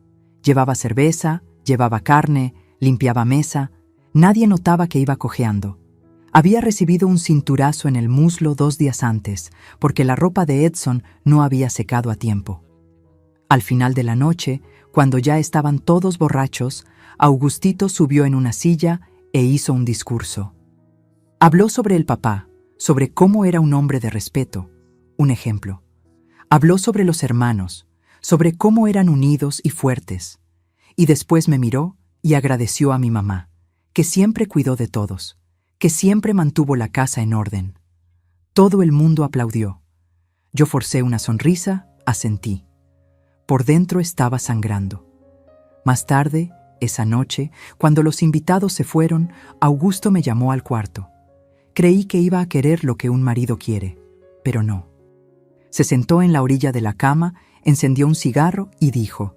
Llevaba cerveza, llevaba carne, limpiaba mesa. Nadie notaba que iba cojeando. Había recibido un cinturazo en el muslo 2 días antes, porque la ropa de Edson no había secado a tiempo. Al final de la noche, cuando ya estaban todos borrachos, Augustito subió en una silla e hizo un discurso. Habló sobre el papá, sobre cómo era un hombre de respeto, un ejemplo. Habló sobre los hermanos, sobre cómo eran unidos y fuertes. Y después me miró y agradeció a mi mamá, que siempre cuidó de todos, que siempre mantuvo la casa en orden. Todo el mundo aplaudió. Yo forcé una sonrisa, asentí. Por dentro estaba sangrando. Más tarde, esa noche, cuando los invitados se fueron, Augusto me llamó al cuarto. Creí que iba a querer lo que un marido quiere, pero no. Se sentó en la orilla de la cama, encendió un cigarro y dijo: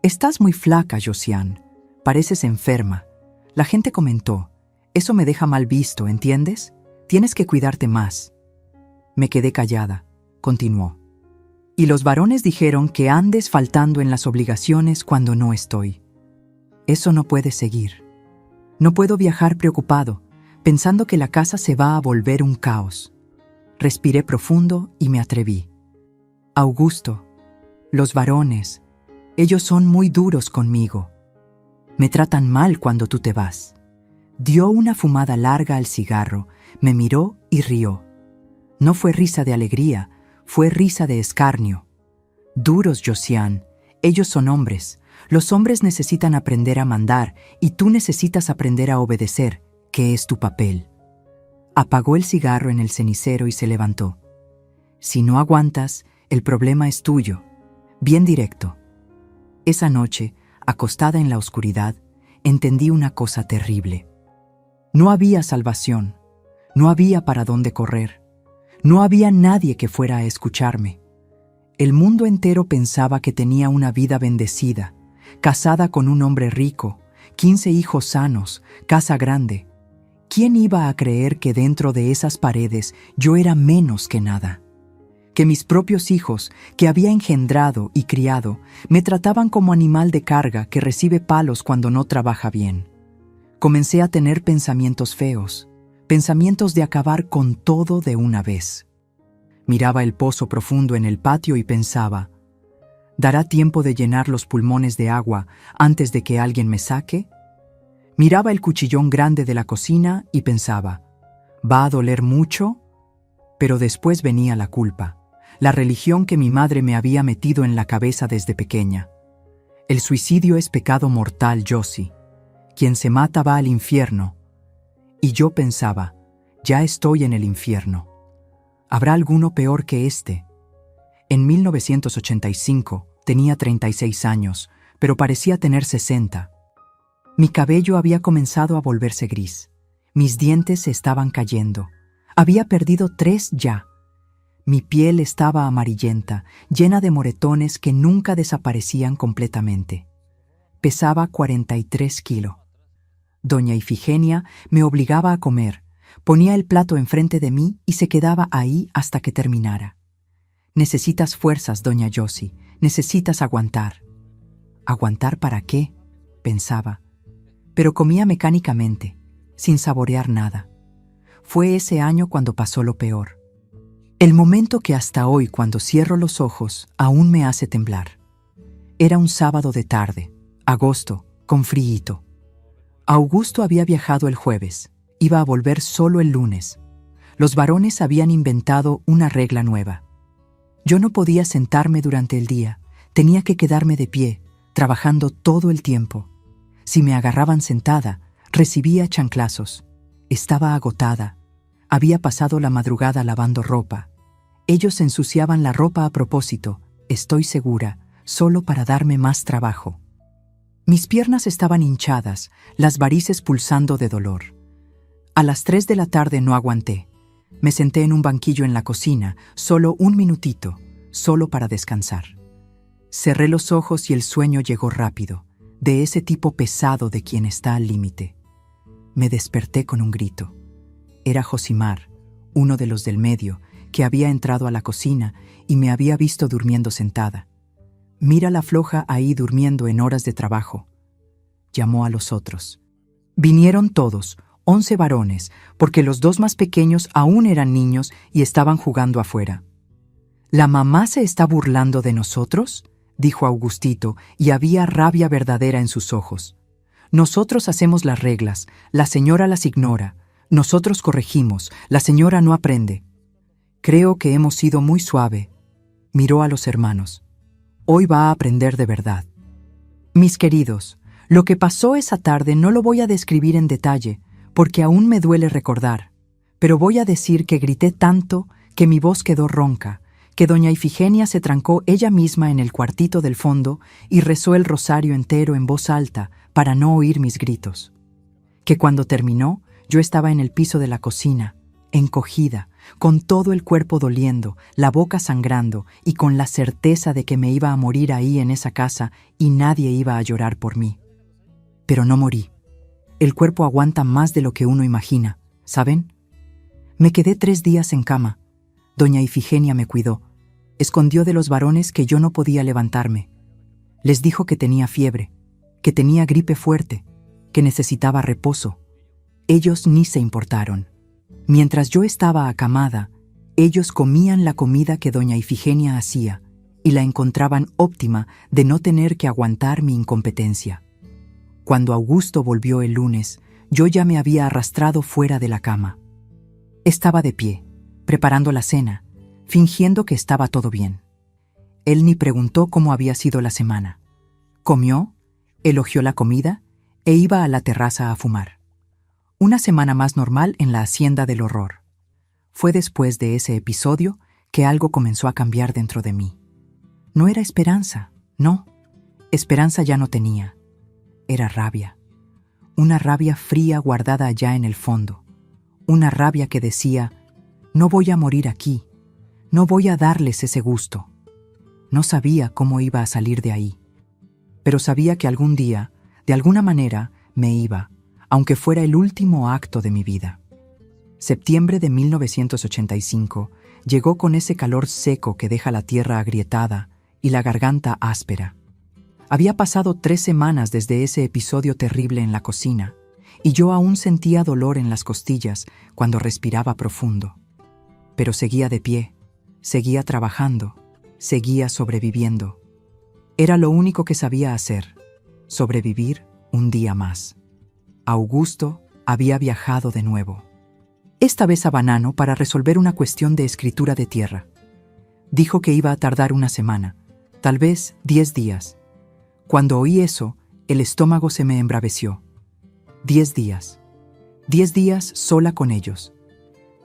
«Estás muy flaca, Josiane. Pareces enferma. La gente comentó. Eso me deja mal visto, ¿entiendes? Tienes que cuidarte más». Me quedé callada. Continuó: «Y los varones dijeron que andes faltando en las obligaciones cuando no estoy. Eso no puede seguir. No puedo viajar preocupado, pensando que la casa se va a volver un caos». Respiré profundo y me atreví. «Augusto, los varones, ellos son muy duros conmigo. Me tratan mal cuando tú te vas». Dio una fumada larga al cigarro, me miró y rió. No fue risa de alegría, fue risa de escarnio. «Duros, Josiane, ellos son hombres. Los hombres necesitan aprender a mandar y tú necesitas aprender a obedecer, que es tu papel». Apagó el cigarro en el cenicero y se levantó. «Si no aguantas, el problema es tuyo». Bien directo. Esa noche, acostada en la oscuridad, entendí una cosa terrible. No había salvación, no había para dónde correr, no había nadie que fuera a escucharme. El mundo entero pensaba que tenía una vida bendecida, casada con un hombre rico, 15 hijos sanos, casa grande. ¿Quién iba a creer que dentro de esas paredes yo era menos que nada? Que mis propios hijos, que había engendrado y criado, me trataban como animal de carga que recibe palos cuando no trabaja bien. Comencé a tener pensamientos feos, pensamientos de acabar con todo de una vez. Miraba el pozo profundo en el patio y pensaba: ¿dará tiempo de llenar los pulmones de agua antes de que alguien me saque? Miraba el cuchillón grande de la cocina y pensaba: ¿va a doler mucho? Pero después venía la culpa, la religión que mi madre me había metido en la cabeza desde pequeña. El suicidio es pecado mortal, Josie. Quien se mata va al infierno. Y yo pensaba: ya estoy en el infierno. ¿Habrá alguno peor que este? En 1985 tenía 36 años, pero parecía tener 60. Mi cabello había comenzado a volverse gris. Mis dientes se estaban cayendo. Había perdido 3 ya. Mi piel estaba amarillenta, llena de moretones que nunca desaparecían completamente. Pesaba 43 kilos. Doña Ifigenia me obligaba a comer, ponía el plato enfrente de mí y se quedaba ahí hasta que terminara. «Necesitas fuerzas, doña Josie, necesitas aguantar». ¿Aguantar para qué?, pensaba. Pero comía mecánicamente, sin saborear nada. Fue ese año cuando pasó lo peor. El momento que hasta hoy, cuando cierro los ojos, aún me hace temblar. Era un sábado de tarde, agosto, con frío. Augusto había viajado el jueves, iba a volver solo el lunes. Los varones habían inventado una regla nueva. Yo no podía sentarme durante el día, tenía que quedarme de pie, trabajando todo el tiempo. Si me agarraban sentada, recibía chanclazos. Estaba agotada. Había pasado la madrugada lavando ropa. Ellos ensuciaban la ropa a propósito, estoy segura, solo para darme más trabajo. Mis piernas estaban hinchadas, las varices pulsando de dolor. A las 3 de la tarde no aguanté. Me senté en un banquillo en la cocina, solo un minutito, solo para descansar. Cerré los ojos y el sueño llegó rápido, de ese tipo pesado de quien está al límite. Me desperté con un grito. Era Josimar, uno de los del medio, que había entrado a la cocina y me había visto durmiendo sentada. «Mira la floja ahí durmiendo en horas de trabajo», llamó a los otros. Vinieron todos, 11 varones, porque los 2 más pequeños aún eran niños y estaban jugando afuera. «¿La mamá se está burlando de nosotros?», dijo Augustito, y había rabia verdadera en sus ojos. «Nosotros hacemos las reglas, la señora las ignora. Nosotros corregimos, la señora no aprende. Creo que hemos sido muy suave». Miró a los hermanos. «Hoy va a aprender de verdad». Mis queridos, lo que pasó esa tarde no lo voy a describir en detalle, porque aún me duele recordar, pero voy a decir que grité tanto que mi voz quedó ronca, que doña Ifigenia se trancó ella misma en el cuartito del fondo y rezó el rosario entero en voz alta para no oír mis gritos. Que cuando terminó, yo estaba en el piso de la cocina, encogida, con todo el cuerpo doliendo, la boca sangrando y con la certeza de que me iba a morir ahí en esa casa y nadie iba a llorar por mí. Pero no morí. El cuerpo aguanta más de lo que uno imagina, ¿saben? Me quedé 3 días en cama. Doña Ifigenia me cuidó. Escondió de los varones que yo no podía levantarme. Les dijo que tenía fiebre, que tenía gripe fuerte, que necesitaba reposo. Ellos ni se importaron. Mientras yo estaba acamada, ellos comían la comida que doña Ifigenia hacía y la encontraban óptima de no tener que aguantar mi incompetencia. Cuando Augusto volvió el lunes, yo ya me había arrastrado fuera de la cama. Estaba de pie, preparando la cena, fingiendo que estaba todo bien. Él ni preguntó cómo había sido la semana. Comió, elogió la comida e iba a la terraza a fumar. Una semana más normal en la hacienda del horror. Fue después de ese episodio que algo comenzó a cambiar dentro de mí. No era esperanza, no. Esperanza ya no tenía. Era rabia. Una rabia fría guardada allá en el fondo. Una rabia que decía, no voy a morir aquí. No voy a darles ese gusto. No sabía cómo iba a salir de ahí. Pero sabía que algún día, de alguna manera, me iba, aunque fuera el último acto de mi vida. Septiembre de 1985 llegó con ese calor seco que deja la tierra agrietada y la garganta áspera. Había pasado 3 semanas desde ese episodio terrible en la cocina, y yo aún sentía dolor en las costillas cuando respiraba profundo. Pero seguía de pie, seguía trabajando, seguía sobreviviendo. Era lo único que sabía hacer, sobrevivir un día más. Augusto había viajado de nuevo. Esta vez a Banano para resolver una cuestión de escritura de tierra. Dijo que iba a tardar una semana, tal vez 10 días. Cuando oí eso, el estómago se me embraveció. 10 días. 10 días sola con ellos.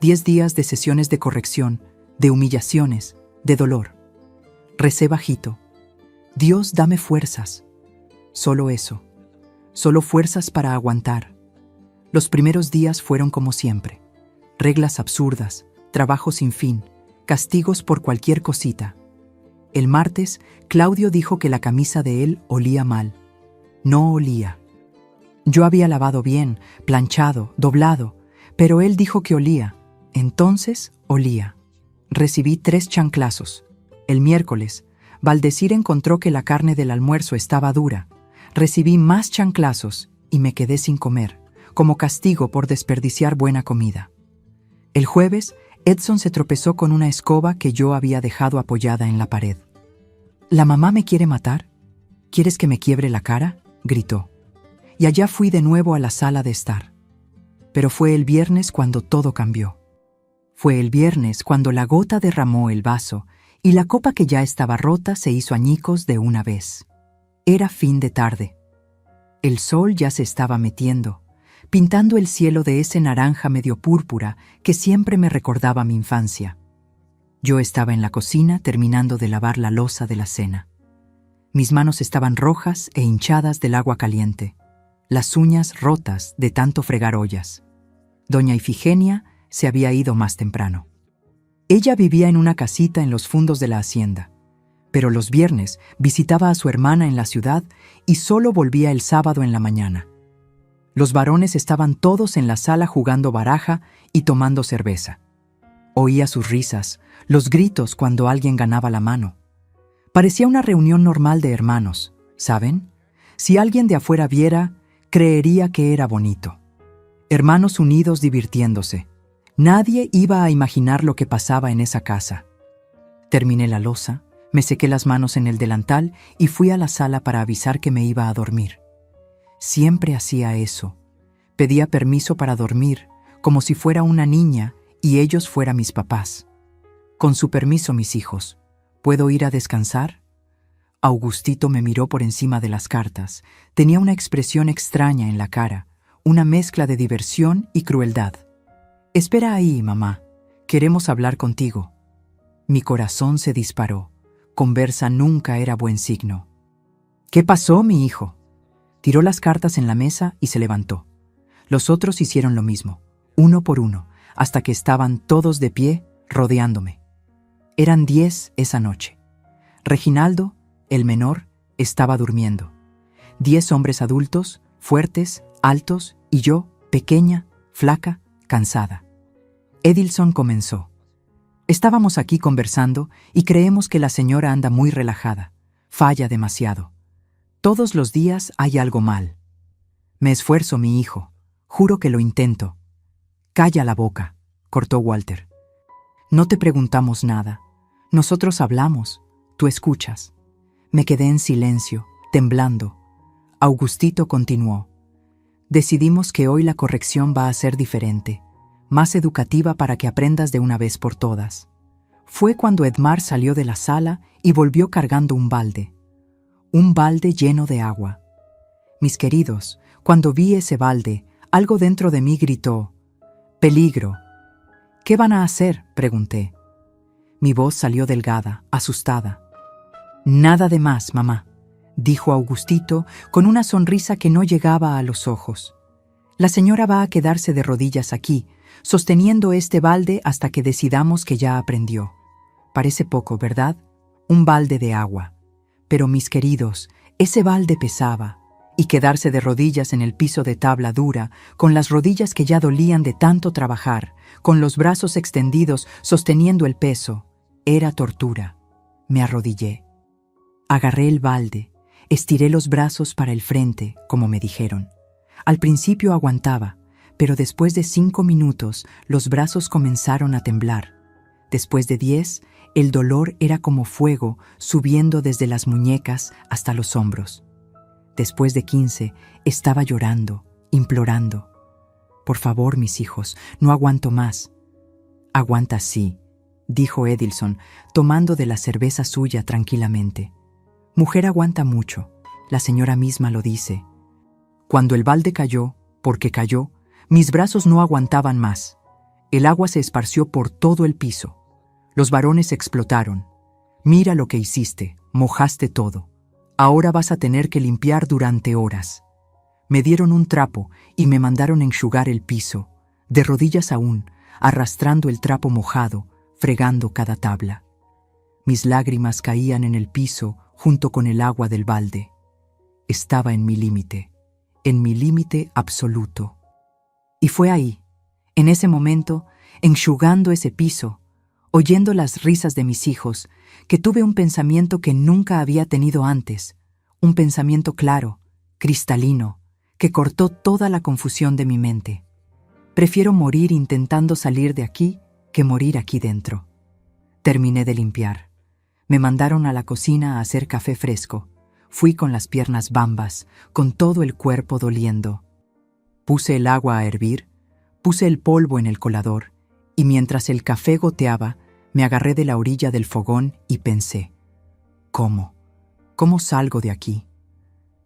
10 días de sesiones de corrección, de humillaciones, de dolor. Recé bajito. Dios, dame fuerzas. Solo eso. Solo fuerzas para aguantar. Los primeros días fueron como siempre. Reglas absurdas, trabajo sin fin, castigos por cualquier cosita. El martes, Claudio dijo que la camisa de él olía mal. No olía. Yo había lavado bien, planchado, doblado, pero él dijo que olía. Entonces, olía. Recibí 3 chanclazos. El miércoles, Valdecir encontró que la carne del almuerzo estaba dura. Recibí más chanclazos y me quedé sin comer, como castigo por desperdiciar buena comida. El jueves, Edson se tropezó con una escoba que yo había dejado apoyada en la pared. «¿La mamá me quiere matar? ¿Quieres que me quiebre la cara?», gritó. y allá fui de nuevo a la sala de estar. Pero fue el viernes cuando todo cambió. Fue el viernes cuando la gota derramó el vaso y la copa que ya estaba rota se hizo añicos de una vez. Era fin de tarde. El sol ya se estaba metiendo, pintando el cielo de ese naranja medio púrpura que siempre me recordaba mi infancia. Yo estaba en la cocina terminando de lavar la loza de la cena. Mis manos estaban rojas e hinchadas del agua caliente, las uñas rotas de tanto fregar ollas. Doña Ifigenia se había ido más temprano. Ella vivía en una casita en los fundos de la hacienda, pero los viernes visitaba a su hermana en la ciudad y solo volvía el sábado en la mañana. Los varones estaban todos en la sala jugando baraja y tomando cerveza. Oía sus risas, los gritos cuando alguien ganaba la mano. Parecía una reunión normal de hermanos, ¿saben? Si alguien de afuera viera, creería que era bonito. Hermanos unidos divirtiéndose. Nadie iba a imaginar lo que pasaba en esa casa. Terminé la loza, me sequé las manos en el delantal y fui a la sala para avisar que me iba a dormir. Siempre hacía eso. Pedía permiso para dormir, como si fuera una niña y ellos fueran mis papás. Con su permiso, mis hijos, ¿puedo ir a descansar? Augustito me miró por encima de las cartas. Tenía una expresión extraña en la cara, una mezcla de diversión y crueldad. Espera ahí, mamá. Queremos hablar contigo. Mi corazón se disparó. Conversa nunca era buen signo. ¿Qué pasó, mi hijo? Tiró las cartas en la mesa y se levantó. Los otros hicieron lo mismo, uno por uno, hasta que estaban todos de pie, rodeándome. Eran 10 esa noche. Reginaldo, el menor, estaba durmiendo. 10 hombres adultos, fuertes, altos, y yo, pequeña, flaca, cansada. Edilson comenzó. Estábamos aquí conversando y creemos que la señora anda muy relajada. Falla demasiado. Todos los días hay algo mal. Me esfuerzo, mi hijo. Juro que lo intento. Calla la boca, cortó Walter. No te preguntamos nada. Nosotros hablamos, tú escuchas. Me quedé en silencio, temblando. Augustito continuó. Decidimos que hoy la corrección va a ser diferente, más educativa para que aprendas de una vez por todas. Fue cuando Edmar salió de la sala y volvió cargando un balde lleno de agua. Mis queridos, cuando vi ese balde, algo dentro de mí gritó, ¡peligro! ¿Qué van a hacer?, pregunté. Mi voz salió delgada, asustada. Nada de más, mamá, dijo Augustito con una sonrisa que no llegaba a los ojos. La señora va a quedarse de rodillas aquí, sosteniendo este balde hasta que decidamos que ya aprendió. Parece poco, ¿verdad? Un balde de agua. Pero mis queridos, ese balde pesaba, y quedarse de rodillas en el piso de tabla dura, con las rodillas que ya dolían de tanto trabajar, con los brazos extendidos sosteniendo el peso, era tortura. Me arrodillé. Agarré el balde, estiré los brazos para el frente, como me dijeron. Al principio aguantaba, pero después de 5 minutos los brazos comenzaron a temblar. Después de 10, el dolor era como fuego subiendo desde las muñecas hasta los hombros. Después de 15, estaba llorando, implorando. Por favor, mis hijos, no aguanto más. Aguanta sí, dijo Edilson, tomando de la cerveza suya tranquilamente. Mujer aguanta mucho, la señora misma lo dice. Cuando el balde cayó, porque cayó, mis brazos no aguantaban más. El agua se esparció por todo el piso. Los varones explotaron. Mira lo que hiciste, mojaste todo. Ahora vas a tener que limpiar durante horas. Me dieron un trapo y me mandaron enjugar el piso, de rodillas aún, arrastrando el trapo mojado, fregando cada tabla. Mis lágrimas caían en el piso junto con el agua del balde. Estaba en mi límite absoluto. Y fue ahí, en ese momento, enjugando ese piso, oyendo las risas de mis hijos, que tuve un pensamiento que nunca había tenido antes, un pensamiento claro, cristalino, que cortó toda la confusión de mi mente. Prefiero morir intentando salir de aquí que morir aquí dentro. Terminé de limpiar. Me mandaron a la cocina a hacer café fresco. Fui con las piernas bambas, con todo el cuerpo doliendo. Puse el agua a hervir, puse el polvo en el colador, y mientras el café goteaba, me agarré de la orilla del fogón y pensé, ¿cómo? ¿Cómo salgo de aquí?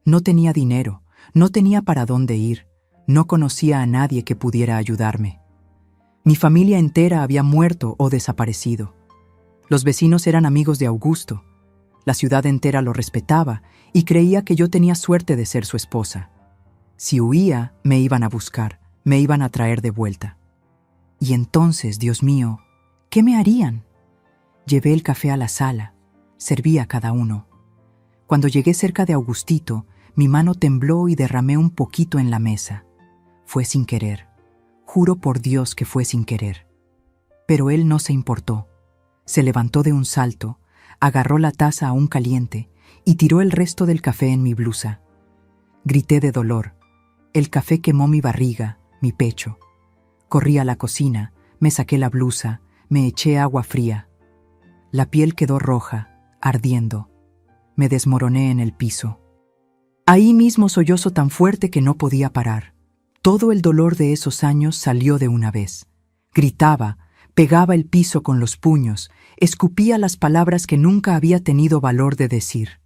No tenía dinero, no tenía para dónde ir, no conocía a nadie que pudiera ayudarme. Mi familia entera había muerto o desaparecido. Los vecinos eran amigos de Augusto. La ciudad entera lo respetaba y creía que yo tenía suerte de ser su esposa. Si huía, me iban a buscar, me iban a traer de vuelta. Y entonces, Dios mío, ¿qué me harían? Llevé el café a la sala, serví a cada uno. Cuando llegué cerca de Augustito, mi mano tembló y derramé un poquito en la mesa. Fue sin querer. Juro por Dios que fue sin querer. Pero él no se importó. Se levantó de un salto, agarró la taza aún caliente y tiró el resto del café en mi blusa. Grité de dolor. El café quemó mi barriga, mi pecho. Corrí a la cocina, me saqué la blusa, me eché agua fría. La piel quedó roja, ardiendo. Me desmoroné en el piso. Ahí mismo sollozo tan fuerte que no podía parar. Todo el dolor de esos años salió de una vez. Gritaba, pegaba el piso con los puños, escupía las palabras que nunca había tenido valor de decir.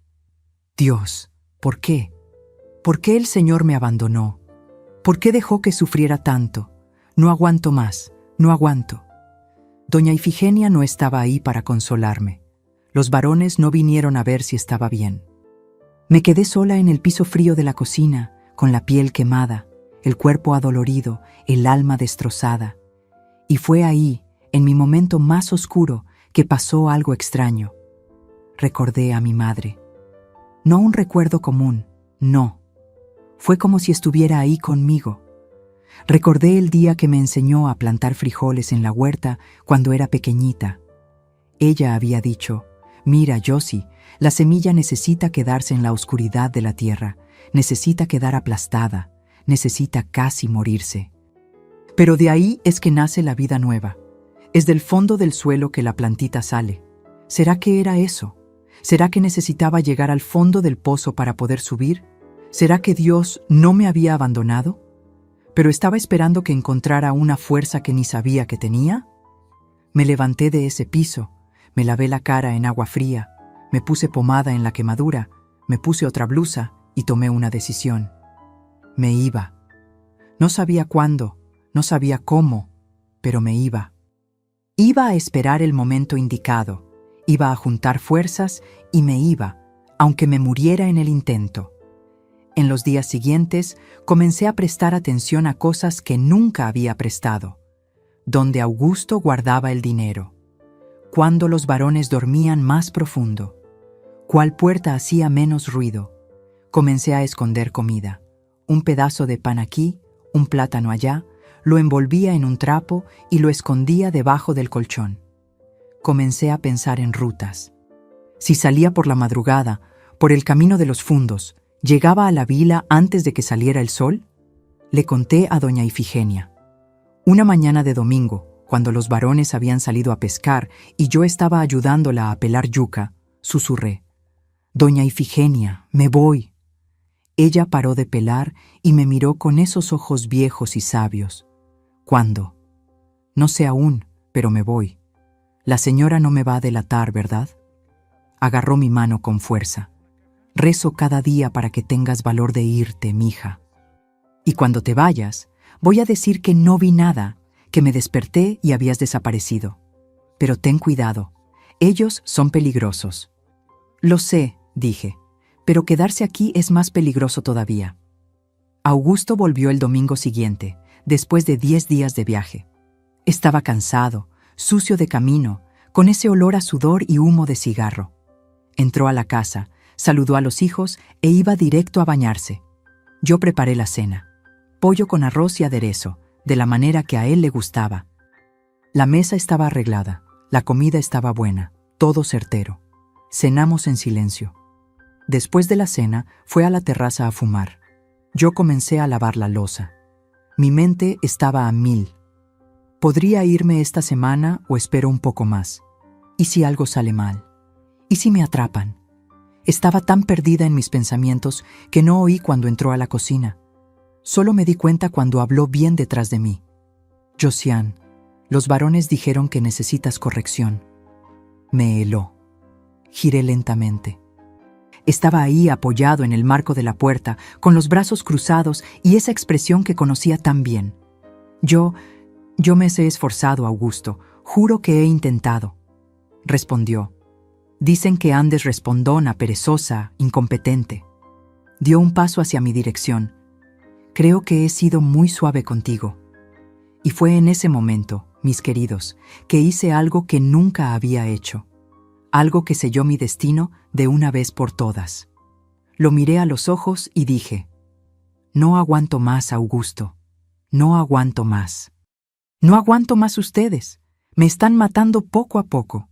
Dios, ¿por qué? ¿Por qué el Señor me abandonó? ¿Por qué dejó que sufriera tanto? No aguanto más, no aguanto. Doña Ifigenia no estaba ahí para consolarme. Los varones no vinieron a ver si estaba bien. Me quedé sola en el piso frío de la cocina, con la piel quemada, el cuerpo adolorido, el alma destrozada. Y fue ahí, en mi momento más oscuro, que pasó algo extraño. Recordé a mi madre. No un recuerdo común, no. Fue como si estuviera ahí conmigo. Recordé el día que me enseñó a plantar frijoles en la huerta cuando era pequeñita. Ella había dicho, mira, Josie, la semilla necesita quedarse en la oscuridad de la tierra, necesita quedar aplastada, necesita casi morirse. Pero de ahí es que nace la vida nueva. Es del fondo del suelo que la plantita sale. ¿Será que era eso? ¿Será que necesitaba llegar al fondo del pozo para poder subir? ¿Será que Dios no me había abandonado? ¿Pero estaba esperando que encontrara una fuerza que ni sabía que tenía? Me levanté de ese piso, me lavé la cara en agua fría, me puse pomada en la quemadura, me puse otra blusa y tomé una decisión. Me iba. No sabía cuándo, no sabía cómo, pero me iba. Iba a esperar el momento indicado, iba a juntar fuerzas y me iba, aunque me muriera en el intento. En los días siguientes comencé a prestar atención a cosas que nunca había prestado. Dónde Augusto guardaba el dinero. Cuándo los varones dormían más profundo. Cuál puerta hacía menos ruido. Comencé a esconder comida. Un pedazo de pan aquí, un plátano allá, lo envolvía en un trapo y lo escondía debajo del colchón. Comencé a pensar en rutas. Si salía por la madrugada, por el camino de los fundos, ¿llegaba a la vila antes de que saliera el sol? Le conté a doña Ifigenia. Una mañana de domingo, cuando los varones habían salido a pescar y yo estaba ayudándola a pelar yuca, susurré. «Doña Ifigenia, me voy». Ella paró de pelar y me miró con esos ojos viejos y sabios. «¿Cuándo?» «No sé aún, pero me voy. La señora no me va a delatar, ¿verdad?» Agarró mi mano con fuerza. «Rezo cada día para que tengas valor de irte, mija. Y cuando te vayas, voy a decir que no vi nada, que me desperté y habías desaparecido. Pero ten cuidado, ellos son peligrosos». «Lo sé», dije, «pero quedarse aquí es más peligroso todavía». Augusto volvió el domingo siguiente, después de 10 días de viaje. Estaba cansado, sucio de camino, con ese olor a sudor y humo de cigarro. Entró a la casa, saludó a los hijos e iba directo a bañarse. Yo preparé la cena. Pollo con arroz y aderezo, de la manera que a él le gustaba. La mesa estaba arreglada, la comida estaba buena, todo certero. Cenamos en silencio. Después de la cena, fue a la terraza a fumar. Yo comencé a lavar la loza. Mi mente estaba a 1000. ¿Podría irme esta semana o espero un poco más? ¿Y si algo sale mal? ¿Y si me atrapan? Estaba tan perdida en mis pensamientos que no oí cuando entró a la cocina. Solo me di cuenta cuando habló bien detrás de mí. Josiane, los varones dijeron que necesitas corrección. Me heló. Giré lentamente. Estaba ahí apoyado en el marco de la puerta, con los brazos cruzados y esa expresión que conocía tan bien. Yo me he esforzado, Augusto. Juro que he intentado. Respondió. Dicen que andes respondona, perezosa, incompetente. Dio un paso hacia mi dirección. Creo que he sido muy suave contigo. Y fue en ese momento, mis queridos, que hice algo que nunca había hecho. Algo que selló mi destino de una vez por todas. Lo miré a los ojos y dije, no aguanto más, Augusto. No aguanto más. No aguanto más ustedes. Me están matando poco a poco.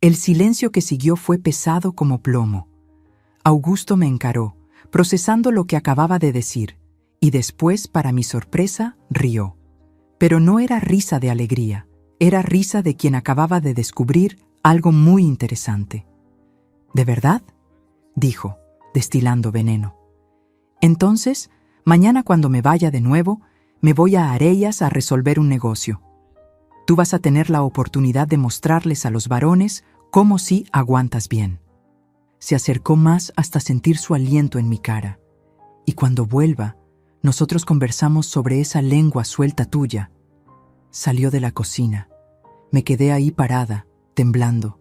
El silencio que siguió fue pesado como plomo. Augusto me encaró, procesando lo que acababa de decir, y después, para mi sorpresa, rió. Pero no era risa de alegría, era risa de quien acababa de descubrir algo muy interesante. ¿De verdad?, dijo, destilando veneno. Entonces, mañana cuando me vaya de nuevo, me voy a Arellas a resolver un negocio. Tú vas a tener la oportunidad de mostrarles a los varones cómo sí aguantas bien. Se acercó más hasta sentir su aliento en mi cara. Y cuando vuelva, nosotros conversamos sobre esa lengua suelta tuya. Salió de la cocina. Me quedé ahí parada, temblando.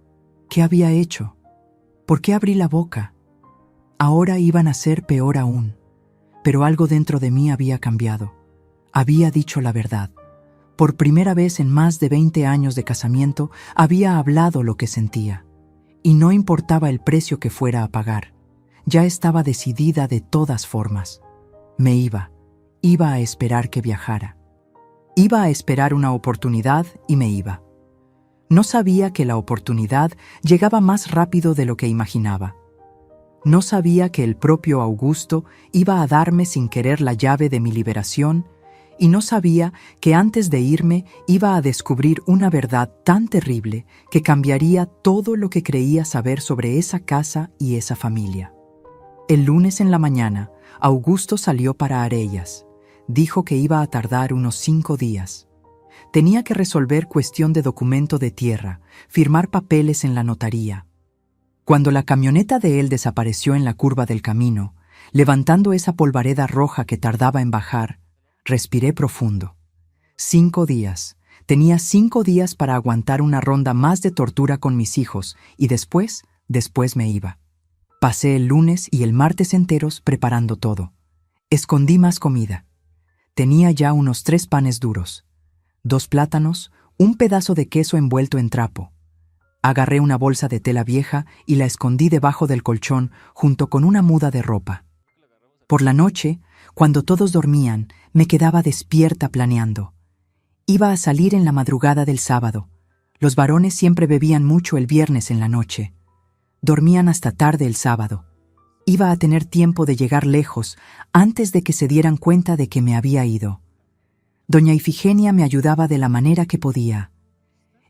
¿Qué había hecho? ¿Por qué abrí la boca? Ahora iban a ser peor aún. Pero algo dentro de mí había cambiado. Había dicho la verdad. Por primera vez en más de 20 años de casamiento, había hablado lo que sentía. Y no importaba el precio que fuera a pagar. Ya estaba decidida de todas formas. Me iba a esperar que viajara. Iba a esperar una oportunidad y me iba. No sabía que la oportunidad llegaba más rápido de lo que imaginaba. No sabía que el propio Augusto iba a darme sin querer la llave de mi liberación, y no sabía que antes de irme iba a descubrir una verdad tan terrible que cambiaría todo lo que creía saber sobre esa casa y esa familia. El lunes en la mañana, Augusto salió para Arellas. Dijo que iba a tardar unos 5 días. Tenía que resolver cuestión de documento de tierra, firmar papeles en la notaría. Cuando la camioneta de él desapareció en la curva del camino, levantando esa polvareda roja que tardaba en bajar, respiré profundo. 5 días. Tenía 5 días para aguantar una ronda más de tortura con mis hijos y después me iba. Pasé el lunes y el martes enteros preparando todo. Escondí más comida. Tenía ya unos 3 panes duros, 2 plátanos, un pedazo de queso envuelto en trapo. Agarré una bolsa de tela vieja y la escondí debajo del colchón junto con una muda de ropa. Por la noche, cuando todos dormían, me quedaba despierta planeando. Iba a salir en la madrugada del sábado. Los varones siempre bebían mucho el viernes en la noche. Dormían hasta tarde el sábado. Iba a tener tiempo de llegar lejos antes de que se dieran cuenta de que me había ido. Doña Ifigenia me ayudaba de la manera que podía.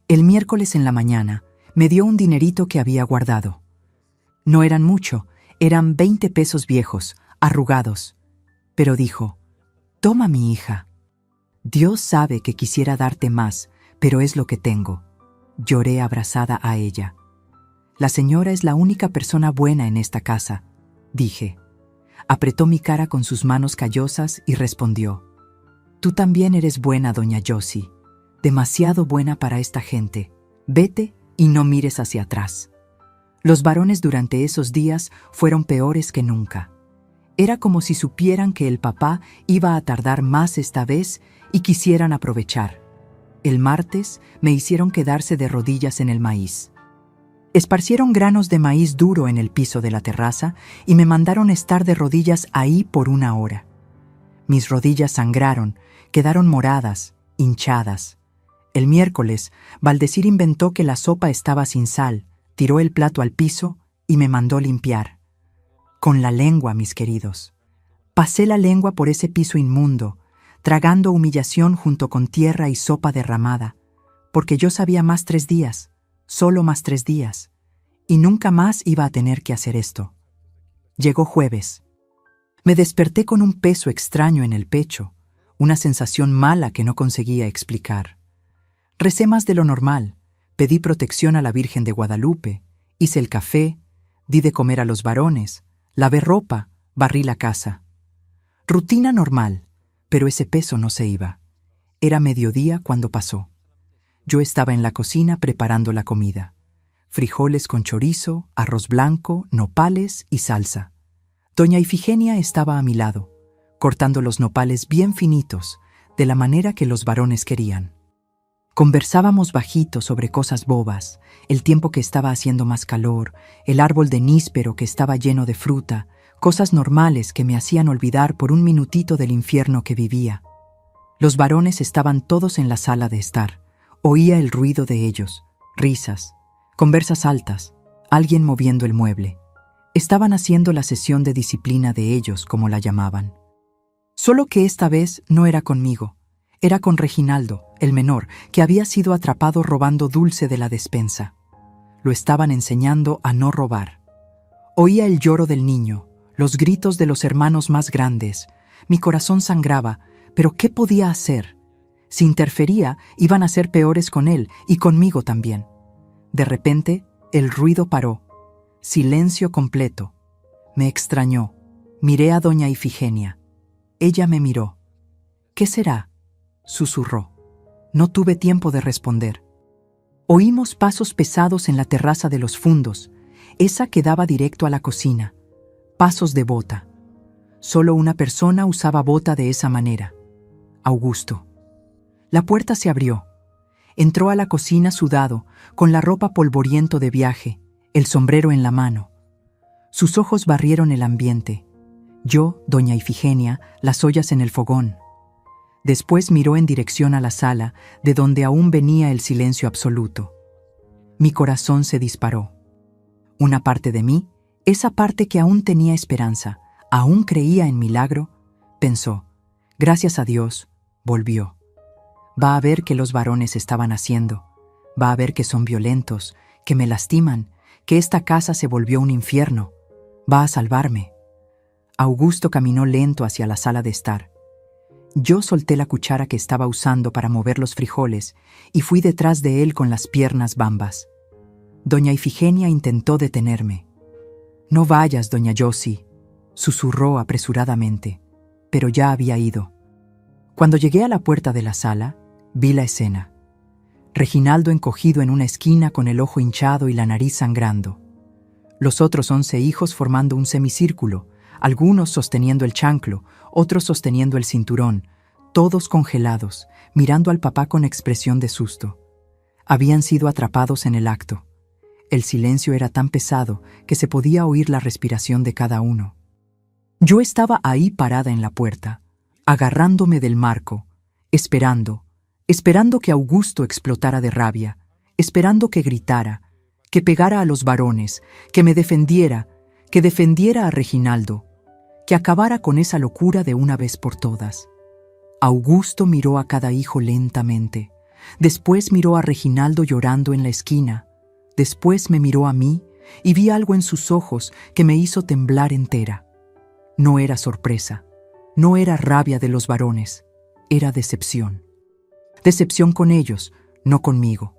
El miércoles en la mañana me dio un dinerito que había guardado. No eran mucho, eran 20 pesos viejos, arrugados. Pero dijo, «Toma, mi hija. Dios sabe que quisiera darte más, pero es lo que tengo». Lloré abrazada a ella. «La señora es la única persona buena en esta casa», dije. Apretó mi cara con sus manos callosas y respondió, «Tú también eres buena, doña Josie, demasiado buena para esta gente. Vete y no mires hacia atrás». Los varones durante esos días fueron peores que nunca. Era como si supieran que el papá iba a tardar más esta vez y quisieran aprovechar. El martes me hicieron quedarse de rodillas en el maíz. Esparcieron granos de maíz duro en el piso de la terraza y me mandaron estar de rodillas ahí por 1 hora. Mis rodillas sangraron, quedaron moradas, hinchadas. El miércoles, Valdecir inventó que la sopa estaba sin sal, tiró el plato al piso y me mandó limpiar. Con la lengua, mis queridos. Pasé la lengua por ese piso inmundo, tragando humillación junto con tierra y sopa derramada, porque yo sabía más 3 días, solo más 3 días, y nunca más iba a tener que hacer esto. Llegó jueves. Me desperté con un peso extraño en el pecho, una sensación mala que no conseguía explicar. Recé más de lo normal, pedí protección a la Virgen de Guadalupe, hice el café, di de comer a los varones, lavé ropa, barrí la casa. Rutina normal, pero ese peso no se iba. Era mediodía cuando pasó. Yo estaba en la cocina preparando la comida. Frijoles con chorizo, arroz blanco, nopales y salsa. Doña Ifigenia estaba a mi lado, cortando los nopales bien finitos, de la manera que los varones querían. Conversábamos bajito sobre cosas bobas, el tiempo que estaba haciendo más calor, el árbol de níspero que estaba lleno de fruta, cosas normales que me hacían olvidar por un minutito del infierno que vivía. Los varones estaban todos en la sala de estar. Oía el ruido de ellos, risas, conversas altas, alguien moviendo el mueble. Estaban haciendo la sesión de disciplina de ellos, como la llamaban. Solo que esta vez no era conmigo. Era con Reginaldo, el menor, que había sido atrapado robando dulce de la despensa. Lo estaban enseñando a no robar. Oía el lloro del niño, los gritos de los hermanos más grandes. Mi corazón sangraba, pero ¿qué podía hacer? Si interfería, iban a ser peores con él y conmigo también. De repente, el ruido paró. Silencio completo. Me extrañó. Miré a doña Ifigenia. Ella me miró. «¿Qué será?», susurró. No tuve tiempo de responder. Oímos pasos pesados en la terraza de los fundos, esa que daba directo a la cocina. Pasos de bota. Solo una persona usaba bota de esa manera. Augusto. La puerta se abrió. Entró a la cocina sudado, con la ropa polvoriento de viaje, el sombrero en la mano. Sus ojos barrieron el ambiente. Yo, doña Ifigenia, las ollas en el fogón. Después miró en dirección a la sala, de donde aún venía el silencio absoluto. Mi corazón se disparó. Una parte de mí, esa parte que aún tenía esperanza, aún creía en milagro, pensó, gracias a Dios, volvió. Va a ver que los varones estaban haciendo. Va a ver que son violentos, que me lastiman, que esta casa se volvió un infierno. Va a salvarme. Augusto caminó lento hacia la sala de estar. Yo solté la cuchara que estaba usando para mover los frijoles y fui detrás de él con las piernas bambas. Doña Ifigenia intentó detenerme. «No vayas, doña Josie», susurró apresuradamente, pero ya había ido. Cuando llegué a la puerta de la sala, vi la escena. Reginaldo encogido en una esquina con el ojo hinchado y la nariz sangrando. Los otros 11 hijos formando un semicírculo, algunos sosteniendo el chanclo, otros sosteniendo el cinturón, todos congelados, mirando al papá con expresión de susto. Habían sido atrapados en el acto. El silencio era tan pesado que se podía oír la respiración de cada uno. Yo estaba ahí parada en la puerta, agarrándome del marco, esperando que Augusto explotara de rabia, esperando que gritara, que pegara a los varones, que me defendiera, que defendiera a Reginaldo, que acabara con esa locura de una vez por todas. Augusto miró a cada hijo lentamente, después miró a Reginaldo llorando en la esquina, después me miró a mí y vi algo en sus ojos que me hizo temblar entera. No era sorpresa, no era rabia de los varones, era decepción. Decepción con ellos, no conmigo.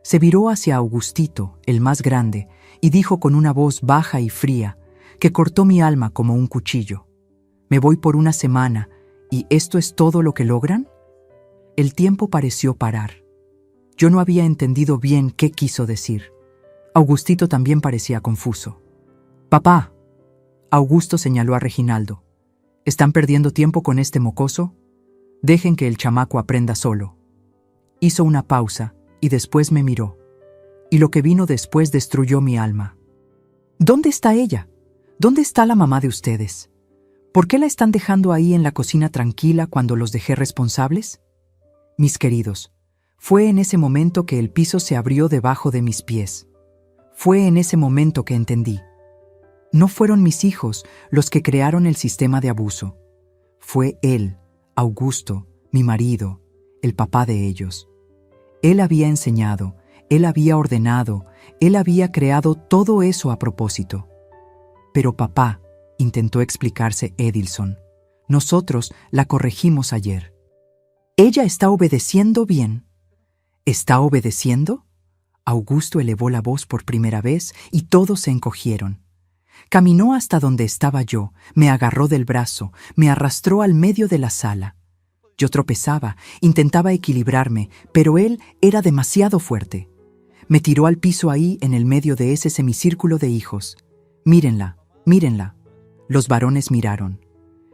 Se viró hacia Augustito, el más grande, y dijo con una voz baja y fría, que cortó mi alma como un cuchillo. «¿Me voy por una semana y esto es todo lo que logran?». El tiempo pareció parar. Yo no había entendido bien qué quiso decir. Augustito también parecía confuso. «Papá», Augusto señaló a Reginaldo, «¿están perdiendo tiempo con este mocoso? Dejen que el chamaco aprenda solo». Hizo una pausa y después me miró. Y lo que vino después destruyó mi alma. «¿Dónde está ella? ¿Dónde está la mamá de ustedes? ¿Por qué la están dejando ahí en la cocina tranquila cuando los dejé responsables?». Mis queridos, fue en ese momento que el piso se abrió debajo de mis pies. Fue en ese momento que entendí. No fueron mis hijos los que crearon el sistema de abuso. Fue él, Augusto, mi marido, el papá de ellos. Él había enseñado, Él había ordenado, Él había creado todo eso a propósito. Pero papá, intentó explicarse Edilson, nosotros la corregimos ayer. Ella está obedeciendo bien. ¿Está obedeciendo? Augusto elevó la voz por primera vez y todos se encogieron. Caminó hasta donde estaba yo, me agarró del brazo, me arrastró al medio de la sala. Yo tropezaba, intentaba equilibrarme, pero él era demasiado fuerte. Me tiró al piso ahí en el medio de ese semicírculo de hijos. Mírenla, mírenla. Los varones miraron.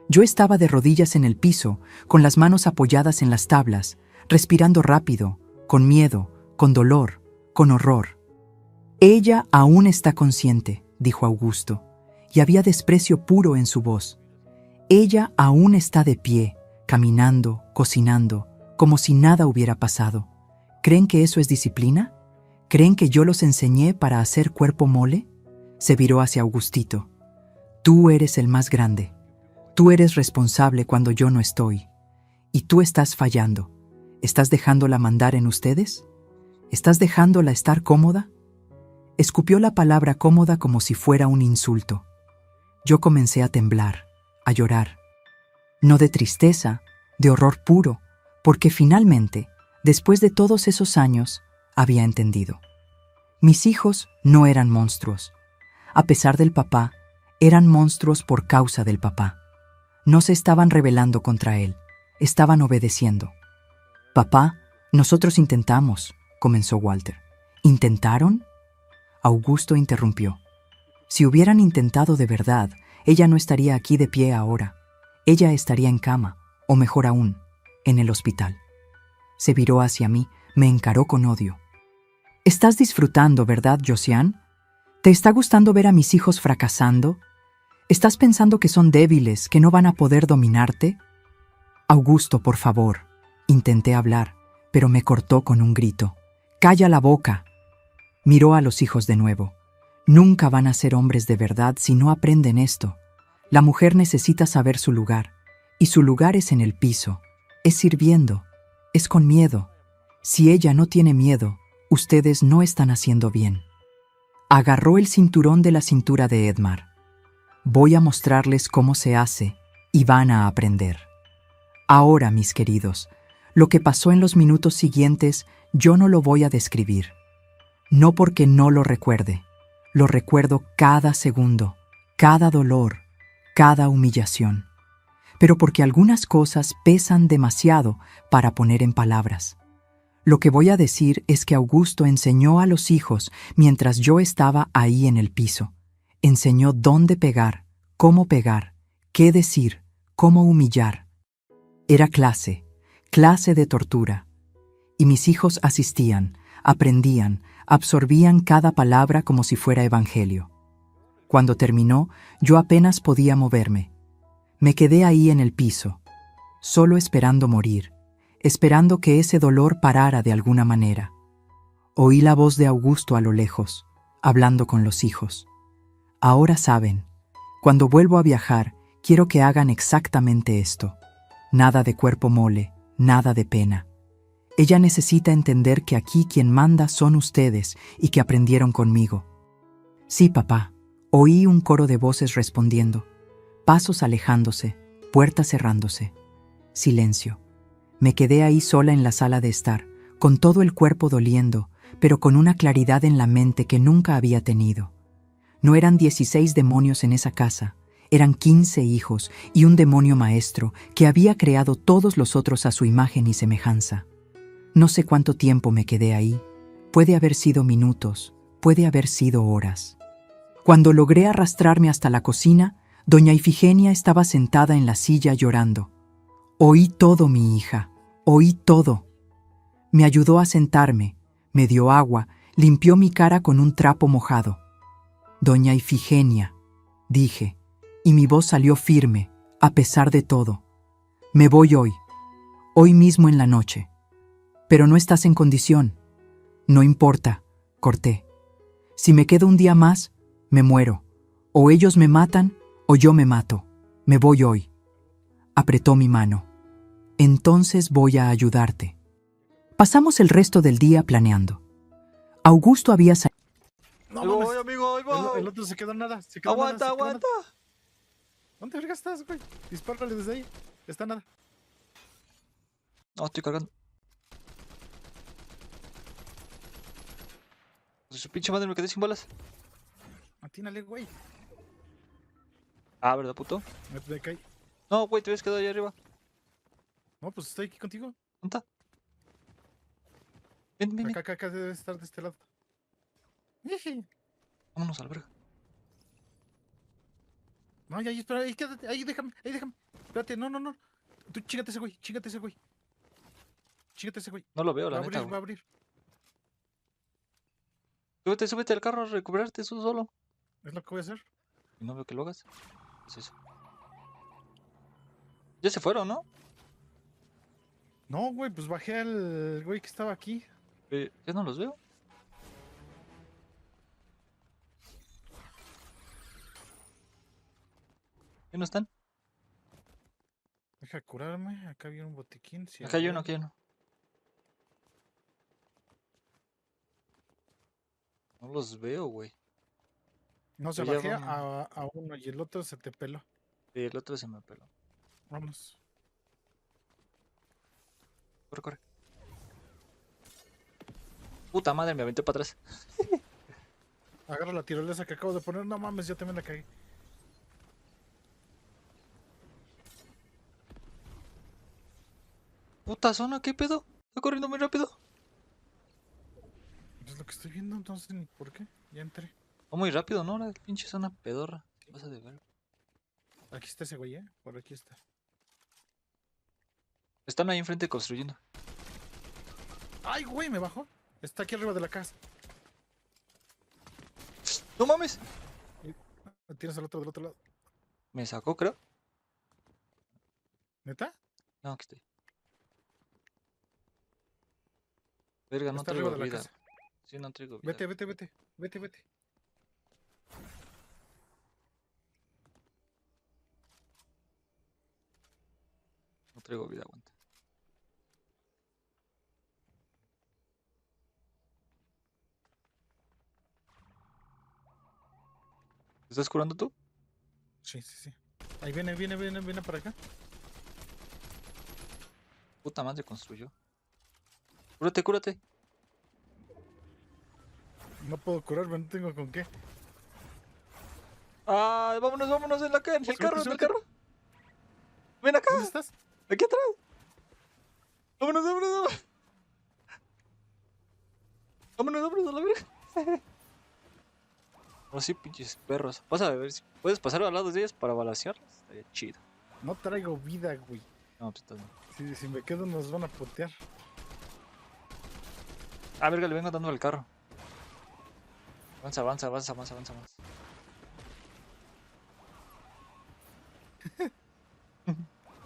Yo estaba de rodillas en el piso, con las manos apoyadas en las tablas, respirando rápido, con miedo, con dolor, con horror. Ella aún está consciente, dijo Augusto, y había desprecio puro en su voz. Ella aún está de pie, caminando, cocinando, como si nada hubiera pasado. ¿Creen que eso es disciplina? ¿Creen que yo los enseñé para hacer cuerpo mole? Se viró hacia Augustito. Tú eres el más grande. Tú eres responsable cuando yo no estoy. Y tú estás fallando. ¿Estás dejándola mandar en ustedes? ¿Estás dejándola estar cómoda? Escupió la palabra cómoda como si fuera un insulto. Yo comencé a temblar, a llorar. No de tristeza, de horror puro, porque finalmente, después de todos esos años, había entendido. Mis hijos no eran monstruos. A pesar del papá, eran monstruos por causa del papá. No se estaban rebelando contra él, estaban obedeciendo. Papá, nosotros intentamos, comenzó Walter. ¿Intentaron? Augusto interrumpió. Si hubieran intentado de verdad, ella no estaría aquí de pie ahora. Ella estaría en cama, o mejor aún, en el hospital. Se viró hacia mí, me encaró con odio. ¿Estás disfrutando, verdad, Josiane? ¿Te está gustando ver a mis hijos fracasando? ¿Estás pensando que son débiles, que no van a poder dominarte? Augusto, por favor. Intenté hablar, pero me cortó con un grito. ¡Calla la boca! Miró a los hijos de nuevo. Nunca van a ser hombres de verdad si no aprenden esto. La mujer necesita saber su lugar, y su lugar es en el piso, es sirviendo, es con miedo. Si ella no tiene miedo, ustedes no están haciendo bien. Agarró el cinturón de la cintura de Edmar. Voy a mostrarles cómo se hace, y van a aprender. Ahora, mis queridos, lo que pasó en los minutos siguientes, yo no lo voy a describir. No porque no lo recuerde, lo recuerdo cada segundo, cada dolor, cada humillación, pero porque algunas cosas pesan demasiado para poner en palabras. Lo que voy a decir es que Augusto enseñó a los hijos mientras yo estaba ahí en el piso. Enseñó dónde pegar, cómo pegar, qué decir, cómo humillar. Era clase de tortura. Y mis hijos asistían, aprendían, absorbían cada palabra como si fuera evangelio. Cuando terminó, yo apenas podía moverme. Me quedé ahí en el piso, solo esperando morir, esperando que ese dolor parara de alguna manera. Oí la voz de Augusto a lo lejos, hablando con los hijos. Ahora saben, cuando vuelvo a viajar, quiero que hagan exactamente esto. Nada de cuerpo mole, nada de pena. Ella necesita entender que aquí quien manda son ustedes y que aprendieron conmigo. Sí, papá. Oí un coro de voces respondiendo. Pasos alejándose, puertas cerrándose. Silencio. Me quedé ahí sola en la sala de estar, con todo el cuerpo doliendo, pero con una claridad en la mente que nunca había tenido. No eran 16 demonios en esa casa, eran 15 hijos y un demonio maestro que había creado todos los otros a su imagen y semejanza. No sé cuánto tiempo me quedé ahí. Puede haber sido minutos, puede haber sido horas. Cuando logré arrastrarme hasta la cocina, doña Ifigenia estaba sentada en la silla llorando. Oí todo, mi hija, oí todo. Me ayudó a sentarme, me dio agua, limpió mi cara con un trapo mojado. Doña Ifigenia, dije, y mi voz salió firme, a pesar de todo. Me voy hoy mismo en la noche. Pero no estás en condición. No importa, corté. Si me quedo un día más, me muero. O ellos me matan, o yo me mato. Me voy hoy. Apretó mi mano. Entonces voy a ayudarte. Pasamos el resto del día planeando. Augusto había salido. No Ahí voy, mames. amigo, ahí voy. El otro se quedó en nada. Se quedó en Aguanta, nada, se quedó en aguanta. nada. ¿Dónde verga estás, güey? Dispárale desde ahí. Está nada. No, estoy cargando. Su pinche madre me quedé sin balas. Atínale, güey. Ah, ¿verdad, puto? Me caí. No, güey, te habías quedado ahí arriba. No, pues estoy aquí contigo. ¿Dónde está? Ven, ven, ven. Acá debe estar de este lado. Iji. Vámonos a la verga. No, ya, espera, ahí quédate, ahí déjame, ahí déjame. Espérate, no. Tú chíngate ese güey, chíngate ese güey. Chíngate ese güey. No lo veo, Va la a neta, abrir, va güey. a abrir. Súbete, súbete al carro a recuperarte tú solo. Es lo que voy a hacer. Y no veo que lo hagas. ¿Qué es eso? Ya se fueron, ¿no? No, güey, pues bajé al güey que estaba aquí. Ya no los veo. ¿Ya no están? Deja curarme. Acá había un botiquín. Sí, Acá hay güey. uno, aquí hay uno. No los veo, güey. No, se Pero ya bajé vamos. a uno y el otro se te peló. Sí, el otro se me peló. Vámonos. Corre, corre. Puta madre, me aventé para atrás. Agarra la tirolesa que acabo de poner. No mames, yo también la cagué. Puta zona, ¿qué pedo? Está corriendo muy rápido. Es lo que estoy viendo, entonces ni por qué. Ya entré. Va muy rápido, ¿no? La pinche zona pedorra. ¿Qué pasa de ver? Aquí está ese güey, por aquí está. Están ahí enfrente construyendo. ¡Ay, güey! Me bajó. Está aquí arriba de la casa. ¡No mames! Tienes al otro del otro lado. Me sacó, creo. ¿Neta? No, aquí estoy. Verga, no Está traigo arriba de la vida. casa. Sí, no traigo vida. Vete. No traigo vida, aguanta. ¿Te estás curando tú? Sí. Ahí viene para acá. Puta madre, construyó. Cúrate, cúrate. No puedo curarme, no tengo con qué. ¡Ay, vámonos, vámonos en el Súbete, carro, en el súbete. carro! ¡Ven acá! ¿Dónde estás? ¡Aquí atrás! ¡Vámonos, vámonos, vámonos! ¡Vámonos, vámonos a la verga! Oh, sí, pinches perros. Pasa a ver si puedes pasar al lado de ellos para balasearlos. Estaría chido. No traigo vida, güey. No, pues estás bien. Si me quedo nos van a putear. Ah, verga, le vengo dando al carro. Avanza.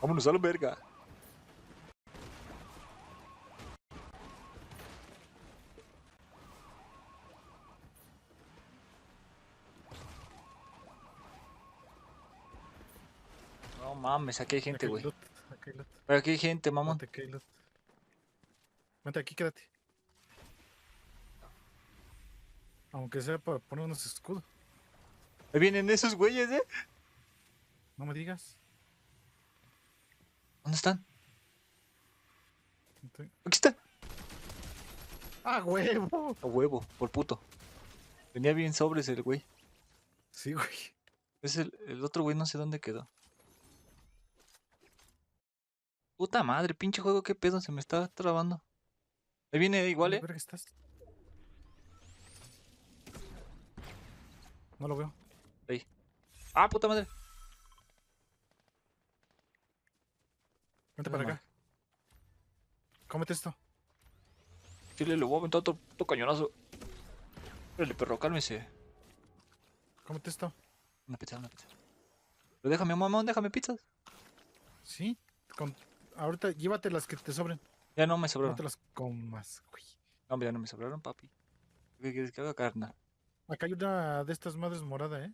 Vámonos a la verga. No mames, aquí hay gente, güey. Aquí hay loot. Pero aquí hay gente, mamón. Vente, aquí hay loot. Vente aquí, quédate. Aunque sea para poner unos escudos. Ahí vienen esos güeyes, ¿eh? No me digas. ¿Dónde están? Estoy- Aquí están. ¡Ah, huevo! A huevo, por puto. Venía bien sobres el güey. Sí, güey. Es el otro güey, no sé dónde quedó. Puta madre, pinche juego, qué pedo, se me está trabando. Ahí viene igual, ¿Dónde ¿eh? verga estás? No lo veo. Ahí. Ah, puta madre. Vente No para mames. acá. Cómete esto. Chile, le voy a aventar otro puto cañonazo. Órale, perro, cálmese. Cómete esto. Una pizza, una pizza. Pero déjame, mamón, déjame pizzas. Sí. Ahorita llévate las que te sobren. Ya no me No sobraron. te las comas, güey. No, hombre, ya no me sobraron, papi. ¿Qué quieres que haga, carnal? Acá hay una de estas madres morada, ¿eh?